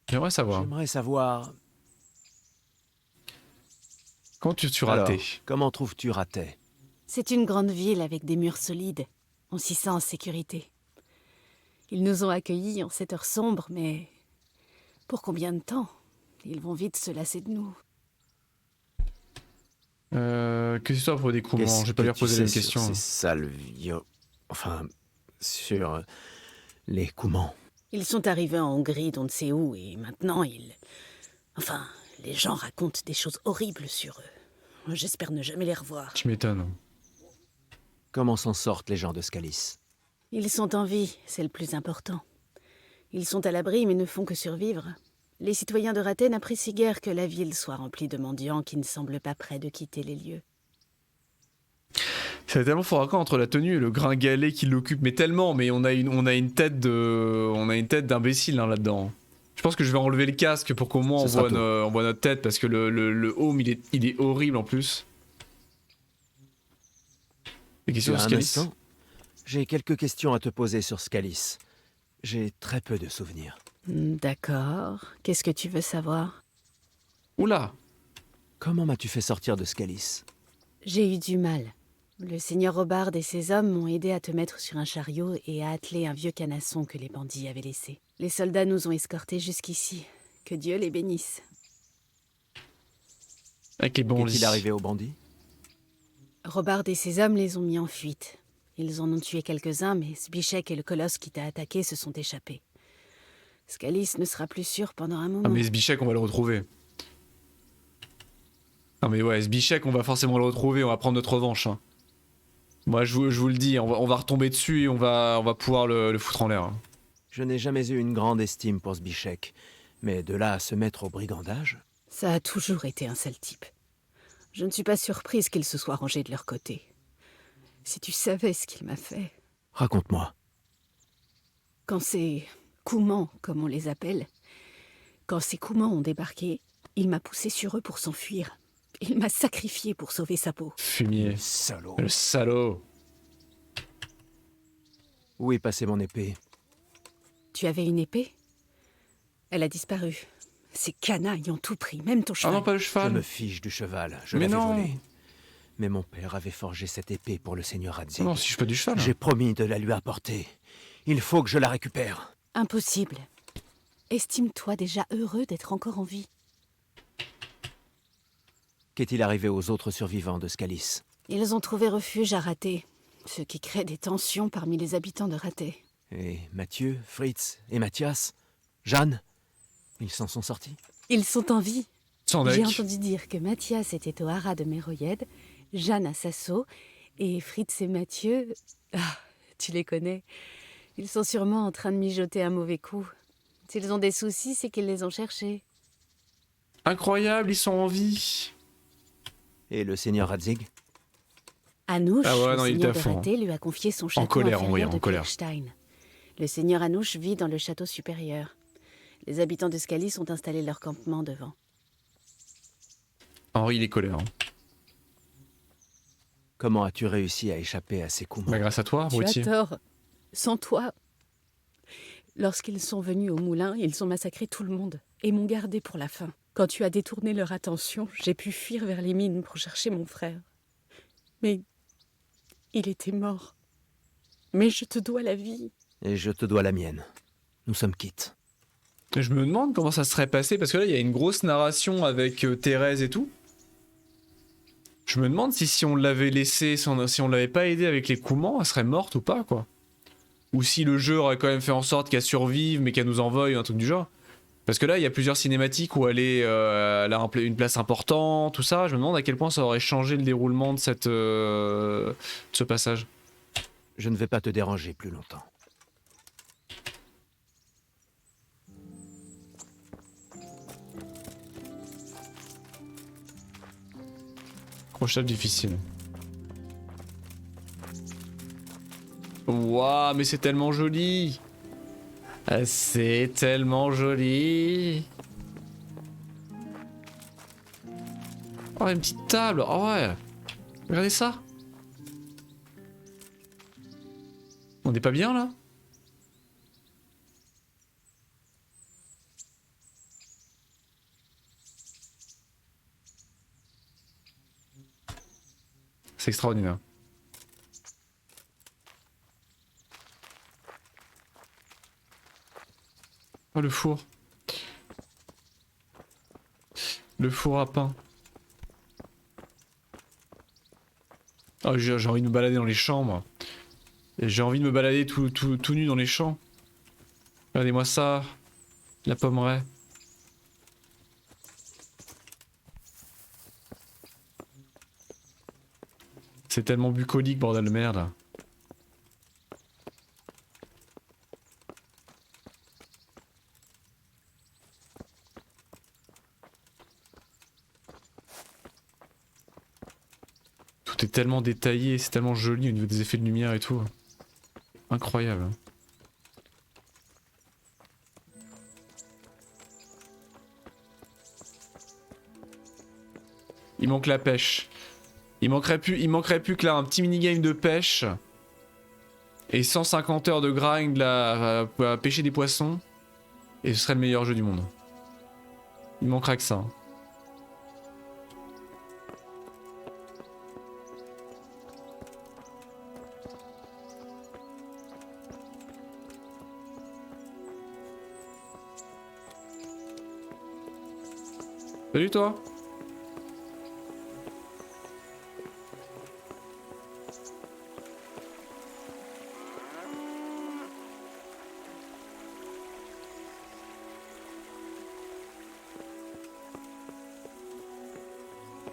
[SPEAKER 1] J'aimerais savoir.
[SPEAKER 5] J'aimerais savoir...
[SPEAKER 1] Quand tu
[SPEAKER 5] Alors,
[SPEAKER 1] ratais?
[SPEAKER 5] comment trouves-tu Ratet?
[SPEAKER 6] C'est une grande ville avec des murs solides. On s'y sent en sécurité. Ils nous ont accueillis en cette heure sombre, mais... pour combien de temps? Ils vont vite se lasser de nous.
[SPEAKER 1] Que c'est toi pour des coups?
[SPEAKER 5] Qu'est-ce
[SPEAKER 1] Je vais pas
[SPEAKER 5] que
[SPEAKER 1] lui
[SPEAKER 5] tu
[SPEAKER 1] reposer la
[SPEAKER 5] sais
[SPEAKER 1] même question.
[SPEAKER 5] sur ces sales vieux... Enfin, sur... les Coumans.
[SPEAKER 6] Ils sont arrivés en Hongrie d'on ne sait où, et maintenant ils... Enfin, les gens racontent des choses horribles sur eux. J'espère ne jamais les revoir.
[SPEAKER 1] Tu m'étonnes.
[SPEAKER 5] Comment s'en sortent les gens de Scalis?
[SPEAKER 6] Ils sont en vie, c'est le plus important. Ils sont à l'abri, mais ne font que survivre. Les citoyens de Ratet n'apprécient guère que la ville soit remplie de mendiants qui ne semblent pas prêts de quitter les lieux.
[SPEAKER 1] C'est tellement fort raccord entre la tenue et le gringalet qui l'occupe, mais tellement, mais on a une tête d'imbécile hein, là-dedans. Je pense que je vais enlever le casque pour qu'au moins on voit notre tête, parce que le home il est horrible en plus. Des questions sur Scalis?
[SPEAKER 5] Instant. J'ai quelques questions à te poser sur Scalis. J'ai très peu de souvenirs.
[SPEAKER 6] D'accord. Qu'est-ce que tu veux savoir?
[SPEAKER 1] Oula!
[SPEAKER 5] Comment m'as-tu fait sortir de Scalis?
[SPEAKER 6] J'ai eu du mal. Le seigneur Robard et ses hommes m'ont aidé à te mettre sur un chariot et à atteler un vieux canasson que les bandits avaient laissé. Les soldats nous ont escortés jusqu'ici. Que Dieu les bénisse.
[SPEAKER 1] Avec les bons
[SPEAKER 5] Qu'est-il
[SPEAKER 1] lits.
[SPEAKER 5] arrivé aux bandits?
[SPEAKER 6] Robard et ses hommes les ont mis en fuite. Ils en ont tué quelques-uns, mais Zbyszek et le colosse qui t'a attaqué se sont échappés. Scalis ne sera plus sûr pendant un moment.
[SPEAKER 1] Ah mais Zbyszek, on va le retrouver. Non mais ouais, Zbyszek, on va forcément le retrouver, on va prendre notre revanche. Hein. Moi je vous le dis, on va retomber dessus et on va pouvoir le foutre en l'air. Hein.
[SPEAKER 5] Je n'ai jamais eu une grande estime pour Zbyszek, mais de là à se mettre au brigandage...
[SPEAKER 6] Ça a toujours été un sale type. Je ne suis pas surprise qu'il se soit rangé de leur côté. Si tu savais ce qu'il m'a fait...
[SPEAKER 5] Raconte-moi.
[SPEAKER 6] Quand ces Coumans, comme on les appelle, quand ces Coumans ont débarqué, il m'a poussé sur eux pour s'enfuir. Il m'a sacrifié pour sauver sa peau.
[SPEAKER 1] Fumier.
[SPEAKER 5] Salaud.
[SPEAKER 1] Le salaud.
[SPEAKER 5] Où est passée mon épée?
[SPEAKER 6] Tu avais une épée? Elle a disparu. Ces canailles ont tout pris, même ton
[SPEAKER 1] Ah
[SPEAKER 6] cheval.
[SPEAKER 1] non, pas le
[SPEAKER 5] Je
[SPEAKER 1] cheval.
[SPEAKER 5] me fiche du cheval, je
[SPEAKER 1] Mais
[SPEAKER 5] l'avais
[SPEAKER 1] non.
[SPEAKER 5] volé. Mais mon père avait forgé cette épée pour le seigneur Radzig.
[SPEAKER 1] Non, si je suis pas du cheval.
[SPEAKER 5] J'ai promis de la lui apporter. Il faut que je la récupère.
[SPEAKER 6] Impossible. Estime-toi déjà heureux d'être encore en vie.
[SPEAKER 5] Qu'est-il arrivé aux autres survivants de Scalis?
[SPEAKER 6] Ils ont trouvé refuge à Raté, ce qui crée des tensions parmi les habitants de Raté.
[SPEAKER 5] Et Mathieu, Fritz et Mathias? Jeanne? Ils s'en sont sortis?
[SPEAKER 6] Ils sont en vie.
[SPEAKER 1] Sans
[SPEAKER 6] J'ai
[SPEAKER 1] deck.
[SPEAKER 6] entendu dire que Mathias était au haras de Méroyed, Jeanne à Sasso, et Fritz et Mathieu... Ah, tu les connais. Ils sont sûrement en train de mijoter un mauvais coup. S'ils ont des soucis, c'est qu'ils les ont cherchés.
[SPEAKER 1] Incroyable, ils sont en vie.
[SPEAKER 5] Et le seigneur Radzig?
[SPEAKER 6] Anouche,
[SPEAKER 1] Ah ouais,
[SPEAKER 6] le
[SPEAKER 1] non, il
[SPEAKER 6] seigneur
[SPEAKER 1] était
[SPEAKER 6] de
[SPEAKER 1] à fond.
[SPEAKER 6] Raté, lui a confié son château
[SPEAKER 1] colère,
[SPEAKER 6] inférieur
[SPEAKER 1] oui, en
[SPEAKER 6] de
[SPEAKER 1] colère.
[SPEAKER 6] Kirstein. Le seigneur Anouche vit dans le château supérieur. Les habitants de Scalis ont installé leur campement devant.
[SPEAKER 1] Henri, il est colère. Hein.
[SPEAKER 5] Comment as-tu réussi à échapper à ces coups?
[SPEAKER 1] Bah, grâce à toi,
[SPEAKER 6] Tu
[SPEAKER 1] Brutti.
[SPEAKER 6] as tort. Sans toi. Lorsqu'ils sont venus au moulin, ils ont massacré tout le monde et m'ont gardé pour la fin. Quand tu as détourné leur attention, j'ai pu fuir vers les mines pour chercher mon frère. Mais il était mort. Mais je te dois la vie.
[SPEAKER 5] Et je te dois la mienne. Nous sommes quittes.
[SPEAKER 1] Je me demande comment ça serait passé, parce que là, il y a une grosse narration avec Thérèse et tout. Je me demande si on l'avait laissé, si on l'avait pas aidé avec les Coumans, elle serait morte ou pas, quoi. Ou si le jeu aurait quand même fait en sorte qu'elle survive, mais qu'elle nous envoie un truc du genre. Parce que là, il y a plusieurs cinématiques où elle a une place importante, tout ça. Je me demande à quel point ça aurait changé le déroulement de de ce passage.
[SPEAKER 5] Je ne vais pas te déranger plus longtemps.
[SPEAKER 1] Accrochage difficile. Waouh, mais c'est tellement joli. C'est tellement joli. Oh, une petite table. Oh ouais. Regardez ça. On n'est pas bien là? C'est extraordinaire. Oh, le four. Le four à pain. Oh, j'ai envie de me balader dans les champs, moi. J'ai envie de me balader tout nu dans les champs. Regardez-moi ça. La pommeraie. C'est tellement bucolique, bordel de merde. Tout est tellement détaillé, c'est tellement joli au niveau des effets de lumière et tout. Incroyable. Il manque la pêche. Il manquerait plus que là un petit minigame de pêche. Et 150 heures de grind là, à pêcher des poissons. Et ce serait le meilleur jeu du monde. Il manquerait que ça. Salut toi.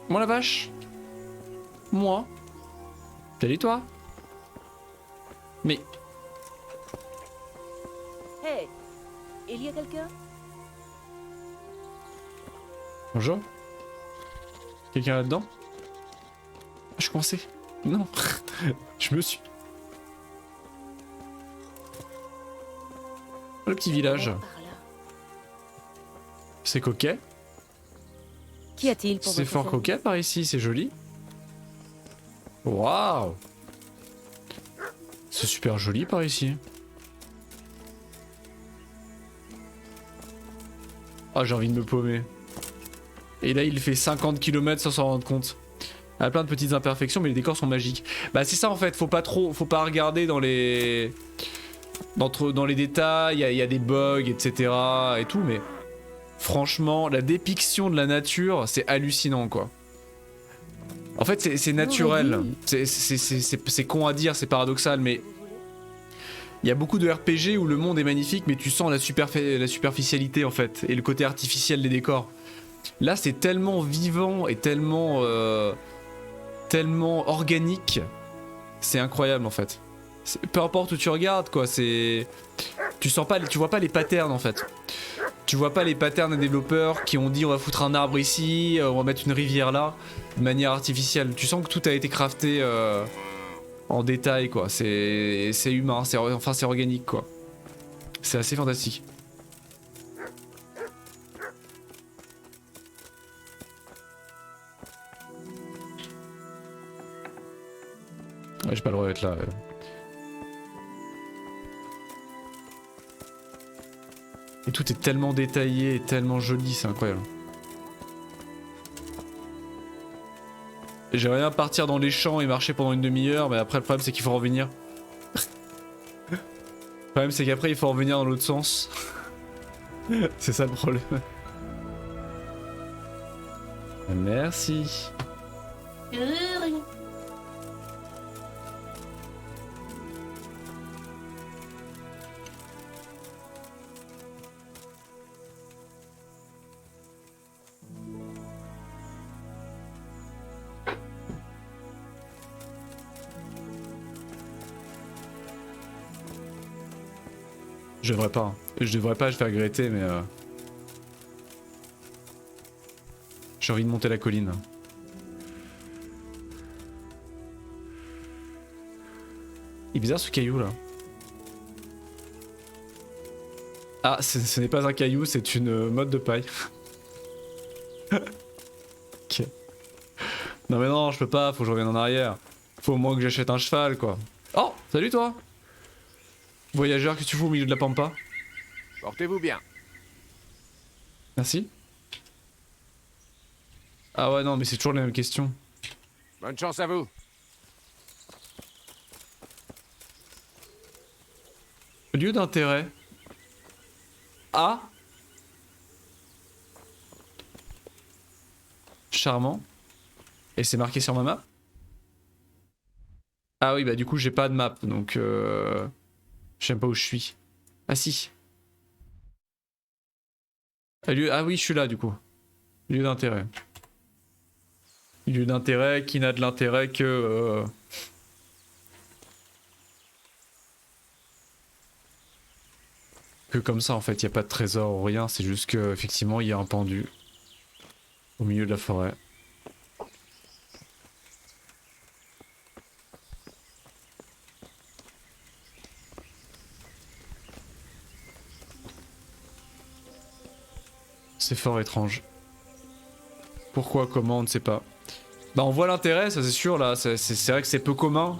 [SPEAKER 1] Moi la vache. Moi. Salut toi. Mais...
[SPEAKER 3] Hey, il y a quelqu'un?
[SPEAKER 1] Bonjour. Quelqu'un là-dedans? Je suis coincé. Non. Je me suis... Le petit village.
[SPEAKER 3] Par là.
[SPEAKER 1] C'est coquet.
[SPEAKER 3] Qu'y a-t-il pour
[SPEAKER 1] C'est
[SPEAKER 3] votre
[SPEAKER 1] fort
[SPEAKER 3] service?
[SPEAKER 1] coquet par ici, c'est joli. Waouh. C'est super joli par ici. Ah, j'ai envie de me paumer. Et là, il fait 50 km sans s'en rendre compte. Il y a plein de petites imperfections, mais les décors sont magiques. Bah, c'est ça en fait, faut pas regarder dans les... Dans les détails, il y a des bugs, etc. et tout, mais... Franchement, la dépiction de la nature, c'est hallucinant, quoi. En fait, c'est naturel. C'est con à dire, c'est paradoxal, mais... Il y a beaucoup de RPG où le monde est magnifique, mais tu sens la superficialité, en fait, et le côté artificiel des décors. Là, c'est tellement vivant et tellement... tellement organique. C'est incroyable, en fait. Peu importe où tu regardes, quoi, c'est... Tu vois pas les patterns, en fait. Tu vois pas les patterns des développeurs qui ont dit on va foutre un arbre ici, on va mettre une rivière là, de manière artificielle. Tu sens que tout a été crafté en détail, quoi. C'est humain, c'est organique, quoi. C'est assez fantastique. Ouais, j'ai pas le droit d'être là. Et tout est tellement détaillé et tellement joli, c'est incroyable. J'aimerais bien partir dans les champs et marcher pendant une demi-heure, mais après le problème c'est qu'il faut revenir. Le problème c'est qu'après il faut revenir dans l'autre sens. C'est ça le problème. Merci. Je devrais pas. Je devrais pas, je vais regretter, mais j'ai envie de monter la colline. Il est bizarre ce caillou là. Ah, ce n'est pas un caillou, c'est une motte de paille. Ok. Non mais non, je peux pas, faut que je revienne en arrière. Faut au moins que j'achète un cheval quoi. Oh, salut toi. Voyageur, que tu fous au milieu de la pampa?
[SPEAKER 2] Portez-vous bien.
[SPEAKER 1] Merci. Ah ouais non mais c'est toujours la même question.
[SPEAKER 2] Bonne chance à vous.
[SPEAKER 1] Lieu d'intérêt. Ah. Charmant. Et c'est marqué sur ma map? Ah oui bah du coup j'ai pas de map donc je sais même pas où je suis. Ah si. Ah oui je suis là du coup. Lieu d'intérêt. Lieu d'intérêt qui n'a de l'intérêt que... Que comme ça en fait, il n'y a pas de trésor ou rien, c'est juste que effectivement il y a un pendu au milieu de la forêt. C'est fort étrange. Pourquoi, comment, on ne sait pas. Bah on voit l'intérêt, ça c'est sûr là, c'est vrai que c'est peu commun.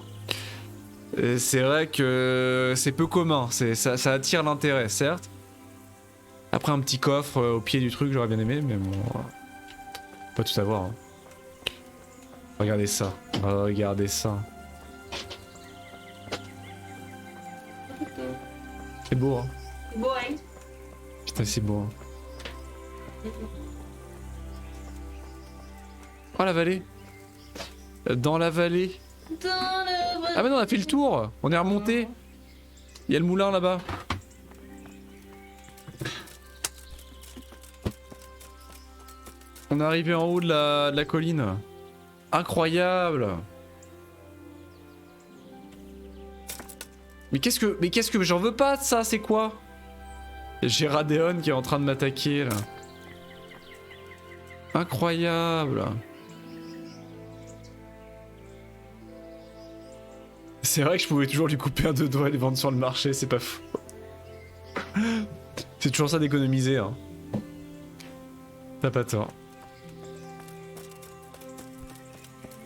[SPEAKER 1] C'est vrai que c'est peu commun, ça attire l'intérêt, certes. Après un petit coffre au pied du truc, j'aurais bien aimé, mais bon... Pas tout avoir. Hein. Regardez ça, regardez ça. C'est beau, hein.
[SPEAKER 9] C'est beau, hein?
[SPEAKER 1] Putain, c'est beau. Hein. Oh la vallée. Dans la vallée. Ah mais non, on a fait le tour. On est remonté. Il y a le moulin là-bas. On est arrivé en haut de la colline. Incroyable. Mais qu'est-ce que j'en veux pas de ça, c'est quoi? J'ai Radeon qui est en train de m'attaquer là. Incroyable. C'est vrai que je pouvais toujours lui couper un 2 doigts et les vendre sur le marché, c'est pas fou. C'est toujours ça d'économiser, hein. T'as pas tort.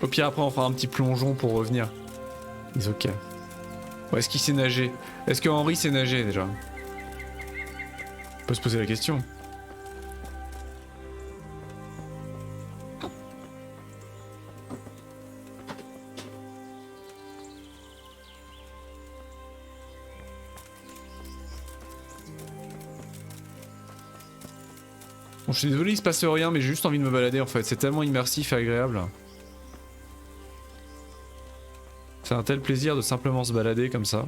[SPEAKER 1] Au pire après on fera un petit plongeon pour revenir. Mais ok. Bon, est-ce qu'il sait nager? Est-ce que Henri sait nager déjà? On peut se poser la question. Bon, je suis désolé, il se passe rien, mais j'ai juste envie de me balader en fait. C'est tellement immersif et agréable. C'est un tel plaisir de simplement se balader comme ça,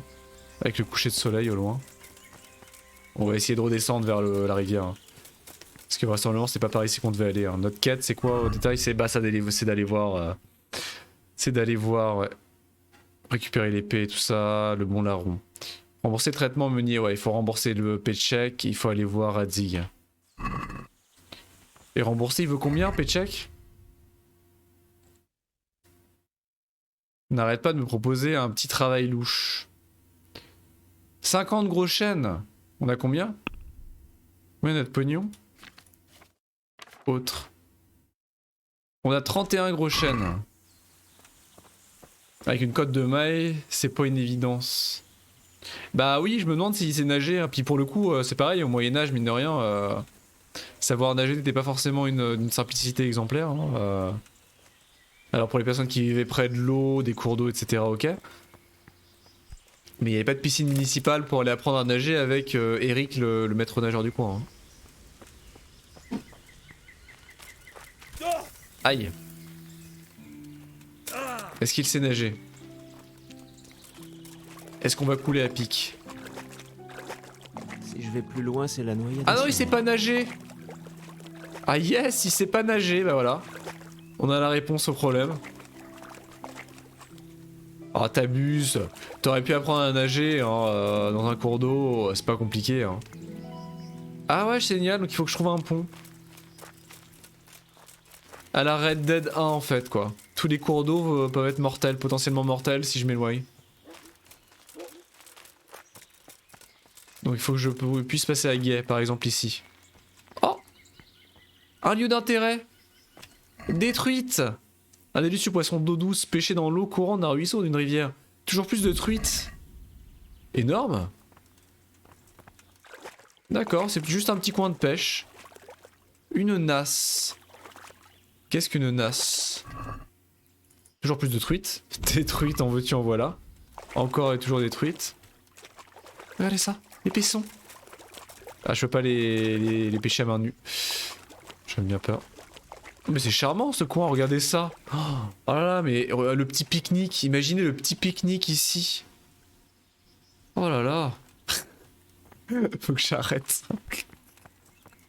[SPEAKER 1] avec le coucher de soleil au loin. On va essayer de redescendre vers la rivière. Hein. Parce que vraisemblablement c'est pas par ici qu'on devait aller. Hein. Notre quête c'est quoi au détail? C'est bah, c'est d'aller voir... c'est d'aller voir... Ouais. Récupérer l'épée et tout ça, le bon larron. Rembourser le traitement meunier, ouais, il faut rembourser le paycheck, il faut aller voir Radzig. Et rembourser, il veut combien, paycheck? N'arrête pas de me proposer un petit travail louche. 50 gros chênes. On a combien? Combien notre pognon? Autre. On a 31 gros chênes. Avec une cote de maille, c'est pas une évidence. Bah oui, je me demande s'il sait nager. Hein. Puis pour le coup, c'est pareil, au Moyen-Âge, mine de rien, savoir nager n'était pas forcément une simplicité exemplaire. Hein. Alors pour les personnes qui vivaient près de l'eau, des cours d'eau, etc., ok. Mais il n'y avait pas de piscine municipale pour aller apprendre à nager avec Eric, le maître nageur du coin. Hein. Aïe. Est-ce qu'il sait nager? Est-ce qu'on va couler à pic?
[SPEAKER 5] Si je vais plus loin, c'est la noyade.
[SPEAKER 1] Ah non, il sait pas nager! Ah yes, il sait pas nager, bah voilà. On a la réponse au problème. Ah t'abuses. T'aurais pu apprendre à nager hein, dans un cours d'eau, c'est pas compliqué. Hein. Ah ouais, génial, donc il faut que je trouve un pont. À la Red Dead 1 en fait quoi. Tous les cours d'eau peuvent être mortels, potentiellement mortels si je m'éloigne. Donc il faut que je puisse passer à guet, par exemple ici. Oh! Un lieu d'intérêt! Détruite! Un délicieux poisson d'eau douce pêché dans l'eau courante d'un ruisseau ou d'une rivière. Toujours plus de truites. Énorme! D'accord, c'est juste un petit coin de pêche. Une nasse. Qu'est-ce qu'une nasse? Toujours plus de truites. Des truites, en veux-tu, en voilà. Encore et toujours des truites. Regardez ça, les pessons. Ah, je peux pas les pêcher à main nue. J'ai bien peur. Mais c'est charmant ce coin, regardez ça. Oh là là, mais le petit pique-nique. Imaginez le petit pique-nique ici. Oh là là. Faut que j'arrête.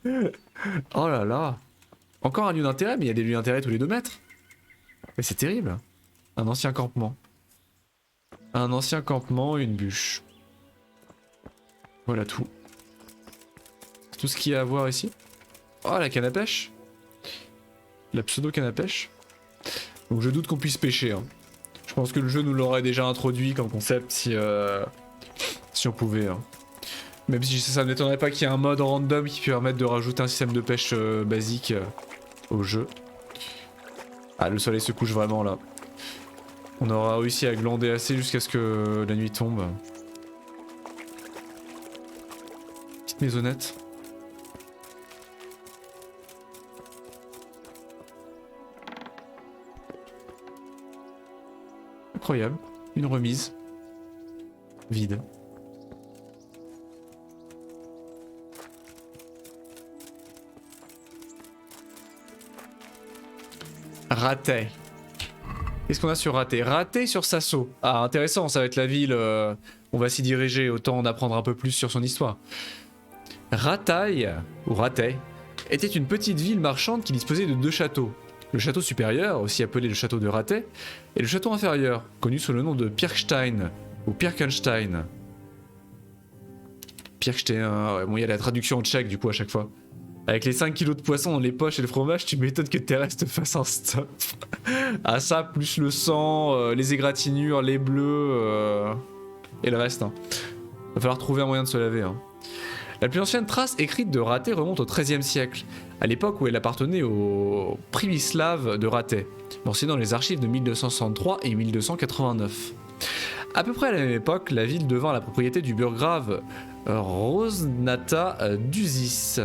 [SPEAKER 1] Oh là là. Encore un lieu d'intérêt, mais il y a des lieux d'intérêt tous les 2 mètres. Mais c'est terrible. Un ancien campement. Un ancien campement et une bûche. Voilà tout. C'est tout ce qu'il y a à voir ici. Oh la canne à pêche. La pseudo canne à pêche. Donc je doute qu'on puisse pêcher. Hein. Je pense que le jeu nous l'aurait déjà introduit comme concept si on pouvait. Hein. Même si ça ne m'étonnerait pas qu'il y ait un mode random qui permette de rajouter un système de pêche basique au jeu. Ah le soleil se couche vraiment là. On aura réussi à glander assez jusqu'à ce que la nuit tombe. Petite maisonnette. Incroyable. Une remise. Vide. Rattay. Qu'est-ce qu'on a sur Rattay? Rattay sur Sasso. Ah, intéressant, ça va être la ville. On va s'y diriger, autant en apprendre un peu plus sur son histoire. Rattay, ou Rattay, était une petite ville marchande qui disposait de 2 châteaux. Le château supérieur, aussi appelé le château de Rattay, et le château inférieur, connu sous le nom de Pirkstein, ou Pirkenstein. Pirkstein, ouais, bon, il y a la traduction en tchèque du coup à chaque fois. Avec les 5 kilos de poisson dans les poches et le fromage, tu m'étonnes que Thérèse te fasse un stop. Ah ça, plus le sang, les égratignures, les bleus, et le reste. Hein. Va falloir trouver un moyen de se laver. Hein. La plus ancienne trace écrite de Rattay remonte au XIIIe siècle, à l'époque où elle appartenait au Privislav de Rattay, mentionné dans les archives de 1263 et 1289. À peu près à la même époque, la ville devint la propriété du burgrave Roznata d'Uzis,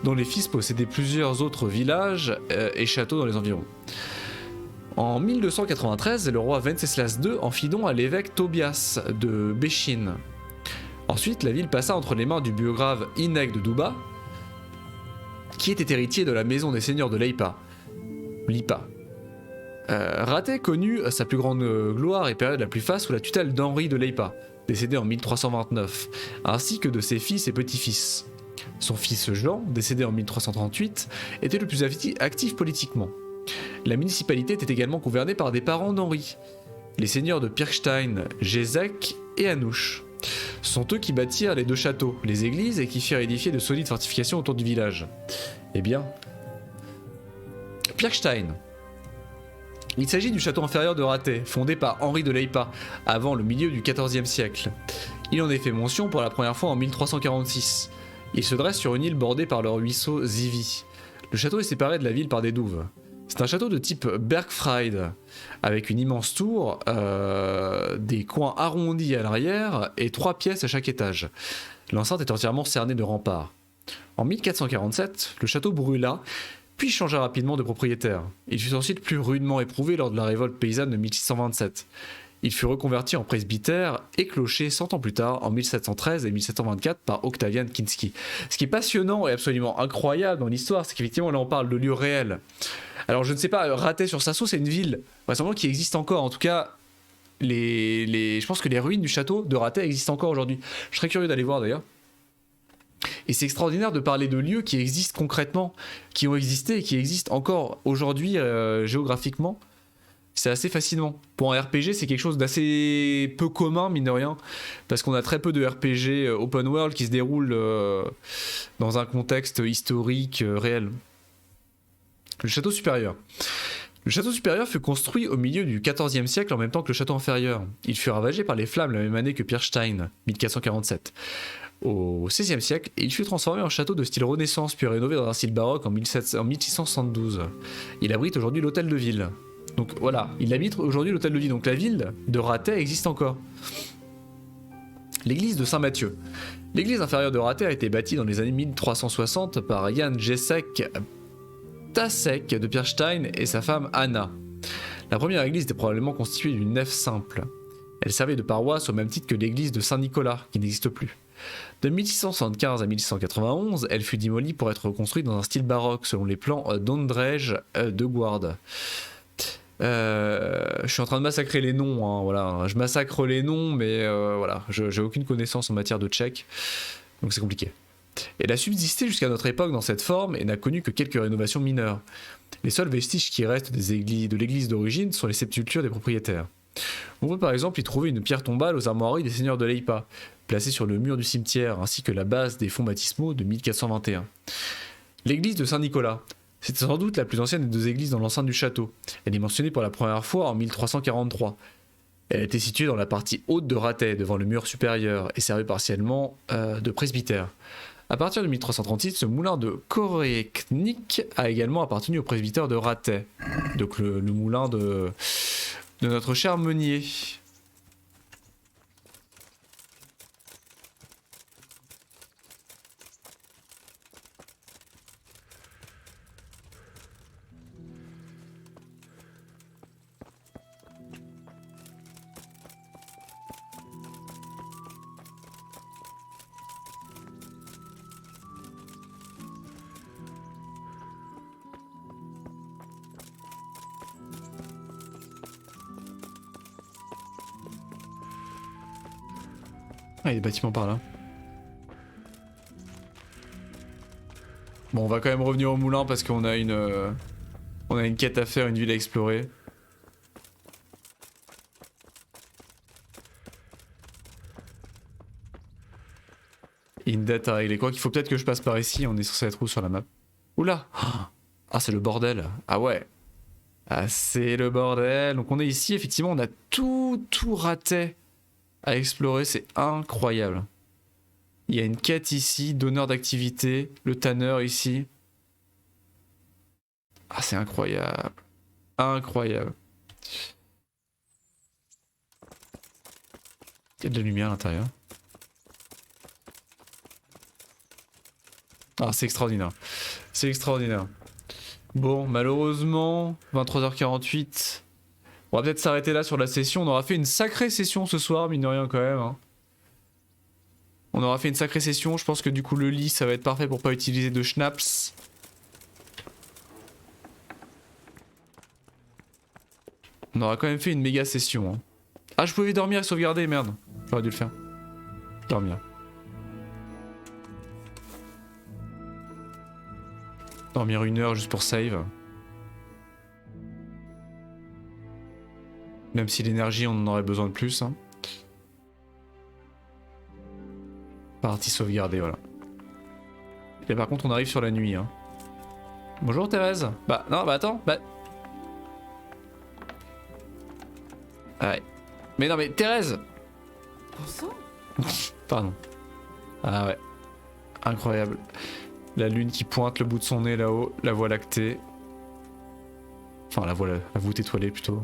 [SPEAKER 1] dont les fils possédaient plusieurs autres villages et châteaux dans les environs. En 1293, le roi Venceslas II en fit don à l'évêque Tobias de Béchine. Ensuite, la ville passa entre les mains du burgrave Ineg de Douba, qui était héritier de la maison des seigneurs de Lipa. Rattay connut sa plus grande gloire et période la plus faste sous la tutelle d'Henri de Lipa, décédé en 1329, ainsi que de ses fils et petits-fils. Son fils Jean, décédé en 1338, était le plus actif politiquement. La municipalité était également gouvernée par des parents d'Henri, les seigneurs de Pirkstein, Gézek et Anouche. Ce sont eux qui bâtirent les 2 châteaux, les églises et qui firent édifier de solides fortifications autour du village. Eh bien, Pirkstein. Il s'agit du château inférieur de Rattay, fondé par Henri de Lipa, avant le milieu du XIVe siècle. Il en est fait mention pour la première fois en 1346. Il se dresse sur une île bordée par le ruisseau Zivi. Le château est séparé de la ville par des douves. C'est un château de type Bergfried, avec une immense tour, des coins arrondis à l'arrière et 3 pièces à chaque étage. L'enceinte est entièrement cernée de remparts. En 1447, le château brûla, puis changea rapidement de propriétaire. Il fut ensuite plus rudement éprouvé lors de la révolte paysanne de 1627. Il fut reconverti en presbytère et clocher 100 ans plus tard, en 1713 et 1724, par Octavian Kinsky. Ce qui est passionnant et absolument incroyable dans l'histoire, c'est qu'effectivement là on parle de lieux réels. Alors je ne sais pas, Rattay sur Sasso, c'est une ville vraisemblablement qui existe encore. En tout cas, je pense que les ruines du château de Rattay existent encore aujourd'hui. Je serais curieux d'aller voir d'ailleurs. Et c'est extraordinaire de parler de lieux qui existent concrètement, qui ont existé et qui existent encore aujourd'hui géographiquement. C'est assez fascinant. Pour un RPG, c'est quelque chose d'assez peu commun, mine de rien, parce qu'on a très peu de RPG open world qui se déroulent dans un contexte historique réel. Le château supérieur. Le château supérieur fut construit au milieu du XIVe siècle en même temps que le château inférieur. Il fut ravagé par les flammes la même année que Pirkstein, 1447. Au XVIe siècle, il fut transformé en château de style Renaissance puis rénové dans un style baroque en 1672. Il abrite aujourd'hui l'hôtel de ville. Donc voilà, il habite aujourd'hui l'hôtel de ville. Donc la ville de Rattay existe encore. L'église de Saint-Mathieu. L'église inférieure de Rattay a été bâtie dans les années 1360 par Jan Jacek Tasek de Pirkstein et sa femme Anna. La première église était probablement constituée d'une nef simple. Elle servait de paroisse au même titre que l'église de Saint-Nicolas, qui n'existe plus. De 1675 à 1691, elle fut démolie pour être reconstruite dans un style baroque selon les plans d'Ondrej de Guard. Je suis en train de massacrer les noms, hein, voilà. Je massacre les noms, mais voilà, j'ai aucune connaissance en matière de tchèque, donc c'est compliqué. Elle a subsisté jusqu'à notre époque dans cette forme et n'a connu que quelques rénovations mineures. Les seuls vestiges qui restent de l'église d'origine sont les sépultures des propriétaires. On peut par exemple y trouver une pierre tombale aux armoiries des seigneurs de Lipa, placée sur le mur du cimetière, ainsi que la base des fonds baptismaux de 1421. L'église de Saint-Nicolas. C'est sans doute la plus ancienne des 2 églises dans l'enceinte du château. Elle est mentionnée pour la première fois en 1343. Elle était située dans la partie haute de Rattay, devant le mur supérieur, et servait partiellement de presbytère. À partir de 1336, ce moulin de Koreknik a également appartenu au presbytère de Rattay, donc le moulin de notre cher meunier. Ah, il y a des bâtiments par là. Bon, on va quand même revenir au moulin parce qu'on a une quête à faire, une ville à explorer. Une dette à régler. Quoi qu'il faut peut-être que je passe par ici, on est censé être où sur la map? Oula! Ah, c'est le bordel. Ah ouais. Ah, c'est le bordel. Donc on est ici, effectivement, on a tout raté à explorer, c'est incroyable. Il y a une quête ici, donneur d'activité, le tanneur ici. Ah, c'est incroyable. Incroyable. Il y a de la lumière à l'intérieur. Ah, c'est extraordinaire. C'est extraordinaire. Bon, malheureusement, 23h48. On va peut-être s'arrêter là sur la session. On aura fait une sacrée session ce soir, mine de rien quand même. Hein. On aura fait une sacrée session. Je pense que du coup le lit, ça va être parfait pour pas utiliser de schnapps. On aura quand même fait une méga session. Hein. Ah, je pouvais dormir et sauvegarder, merde. J'aurais dû le faire. Dormir. Dormir 1 heure juste pour save. Même si l'énergie, on en aurait besoin de plus. Hein. Partie sauvegardée, voilà. Et par contre, on arrive sur la nuit. Hein. Bonjour Thérèse. Bah, non, bah attends. Bah... Ouais. Mais non, mais Thérèse. Pardon. Ah ouais. Incroyable. La lune qui pointe le bout de son nez là-haut, la voie lactée. Enfin, la voûte étoilée plutôt.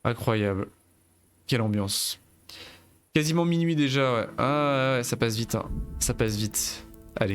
[SPEAKER 1] Incroyable. Quelle ambiance. Quasiment minuit déjà, ouais. Ah ouais, ça passe vite, hein. Ça passe vite.